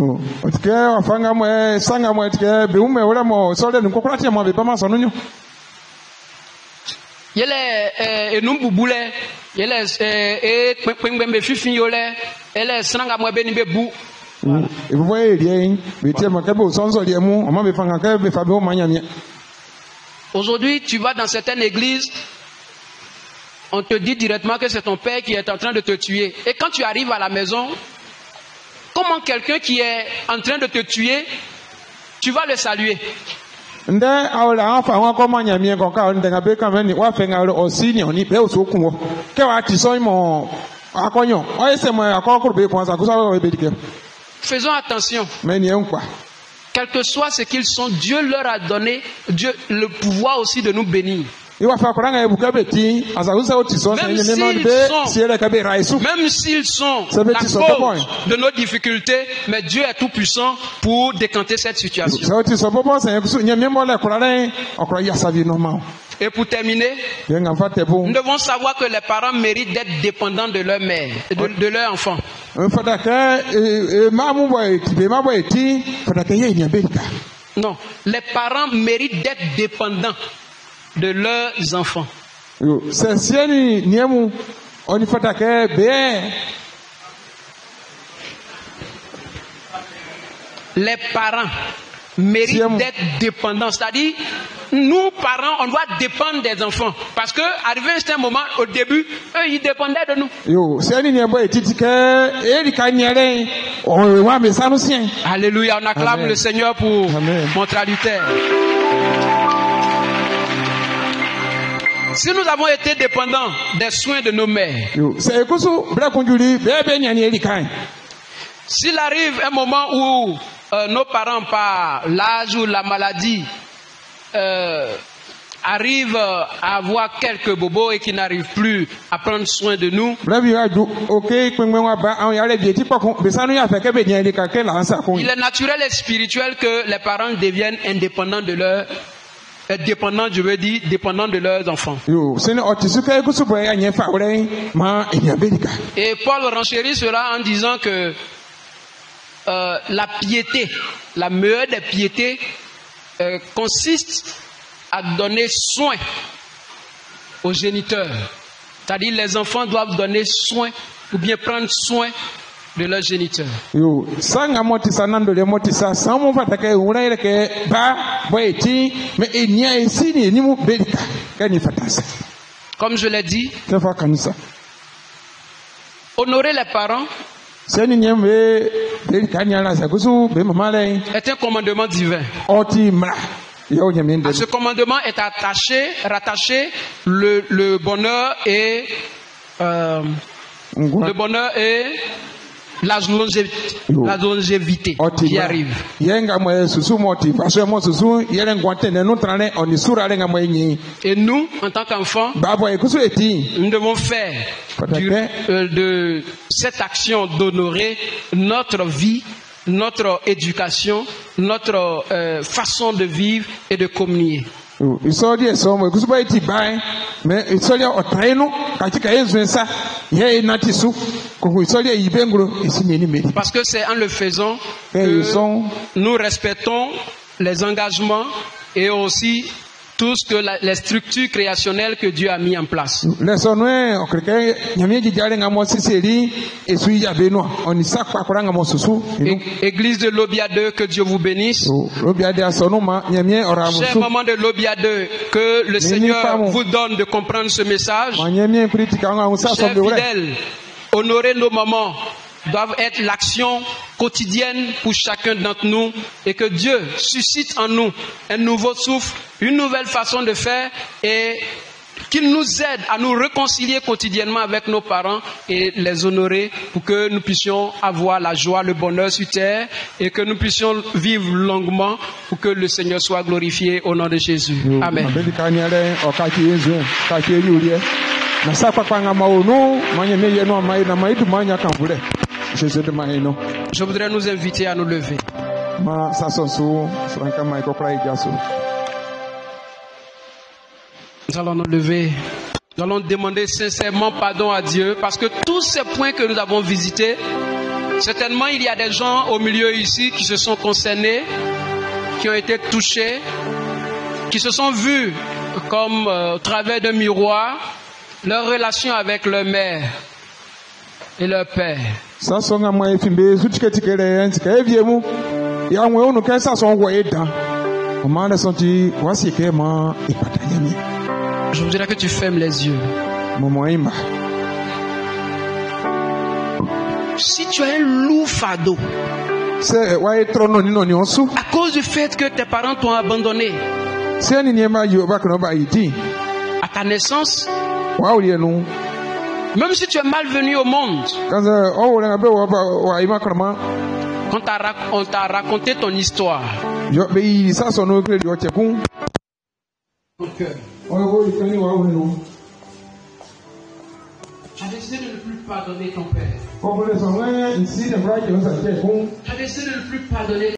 Otike afanga mwe sanga mwe tike be ume wala mo sole nkokora ti mo be pama sonunyo. Yele enumbuboule, yele pengbe fifi yole, ele sanga mwe beni be bu. E bo e rie be ti ma kabe o sonso rie mu o ma be fanga ka be fa be o ma nyamie. Aujourd'hui, tu vas dans certaines églises, on te dit directement que c'est ton père qui est en train de te tuer. Et quand tu arrives à la maison, comment quelqu'un qui est en train de te tuer, tu vas le saluer? Nde awla afa wa ko ma nyamie ko ka nde nga be ka meni wa fe nga o sini oni be o so kun wo. Ke wa ti so mo akonyo. O ese mo akoko be ko sa ku sa we be dike. Faisons attention. Meni en kwa. Quel que soit ce qu'ils sont, Dieu leur a donné Dieu le pouvoir aussi de nous bénir. Iwa fa kuranga ebuka beti azagusa otiso Même ne s'ils me be siele ka be raisu. Même s'ils sont Ça veut la dire ça, cause de nos difficultés, mais Dieu est tout puissant pour décanter cette situation. Ça otiso popo se kusu nyame mo le kurare okra ya savi normal. Et pour terminer, Yenga fa tebu. nous devons savoir que les parents méritent d'être dépendants de leur mère, de leur enfant. Fada ke mamu boy tibe ma boy ti fada ke ye nyabelika. Non, les parents méritent d'être dépendants de leurs enfants. Yo, c'est sieni niemu oni fada ke be Les parents mérite d'être dépendant. C'est-à-dire, nous, parents, on doit dépendre des enfants. Parce que, arrivé à un certain moment, au début, eux, ils dépendaient de nous. Alléluia, on acclame le Seigneur pour mon traducteur. Si nous avons été dépendants des soins de nos mères, s'il arrive un moment où nos parents, par l'âge ou la maladie, arrivent à avoir quelques bobos et qui n'arrivent plus à prendre soin de nous, il est naturel et spirituel que les parents deviennent indépendants de leurs dépendants, je veux dire, dépendants de leurs enfants. Et Paul renchérit cela en disant que la piété, la meilleure des piétés, consiste à donner soin aux géniteurs. C'est-à-dire les enfants doivent donner soin ou bien prendre soin de leurs géniteurs. Comme je l'ai dit, honorer les parents est un commandement divin. À ce commandement est rattaché le bonheur et la longévité qui arrive. Et nous, en tant qu'enfants, nous devons faire de cette action d'honorer notre vie, notre éducation, notre façon de vivre et de communier. Parce que c'est en le faisant que nous respectons les engagements et aussi tout ce que les structures créationnelles que Dieu a mis en place. Église de Lobia 2, que Dieu vous bénisse. Chers mamans de Lobia 2, que le Seigneur vous donne de comprendre ce message. Chers fidèles, honorer nos mamans doivent être l'action quotidienne pour chacun d'entre nous, et que Dieu suscite en nous un nouveau souffle, une nouvelle façon de faire, et qu'il nous aide à nous réconcilier quotidiennement avec nos parents et les honorer pour que nous puissions avoir la joie, le bonheur sur terre, et que nous puissions vivre longuement pour que le Seigneur soit glorifié au nom de Jésus. Amen. Je voudrais nous inviter à nous lever. Nous allons nous lever. Nous allons demander sincèrement pardon à Dieu, parce que tous ces points que nous avons visités, certainement il y a des gens au milieu ici qui se sont concernés, qui ont été touchés, qui se sont vus comme au travers d'un miroir leur relation avec leur mère et leur père. Je voudrais que tu fermes les yeux. Si tu as un lourd fardeau à cause du fait que tes parents t'ont abandonné à ta naissance, même si tu es malvenu au monde, on t'a raconté ton histoire, tu as décidé de ne plus pardonner ton père, tu as décidé de ne plus pardonner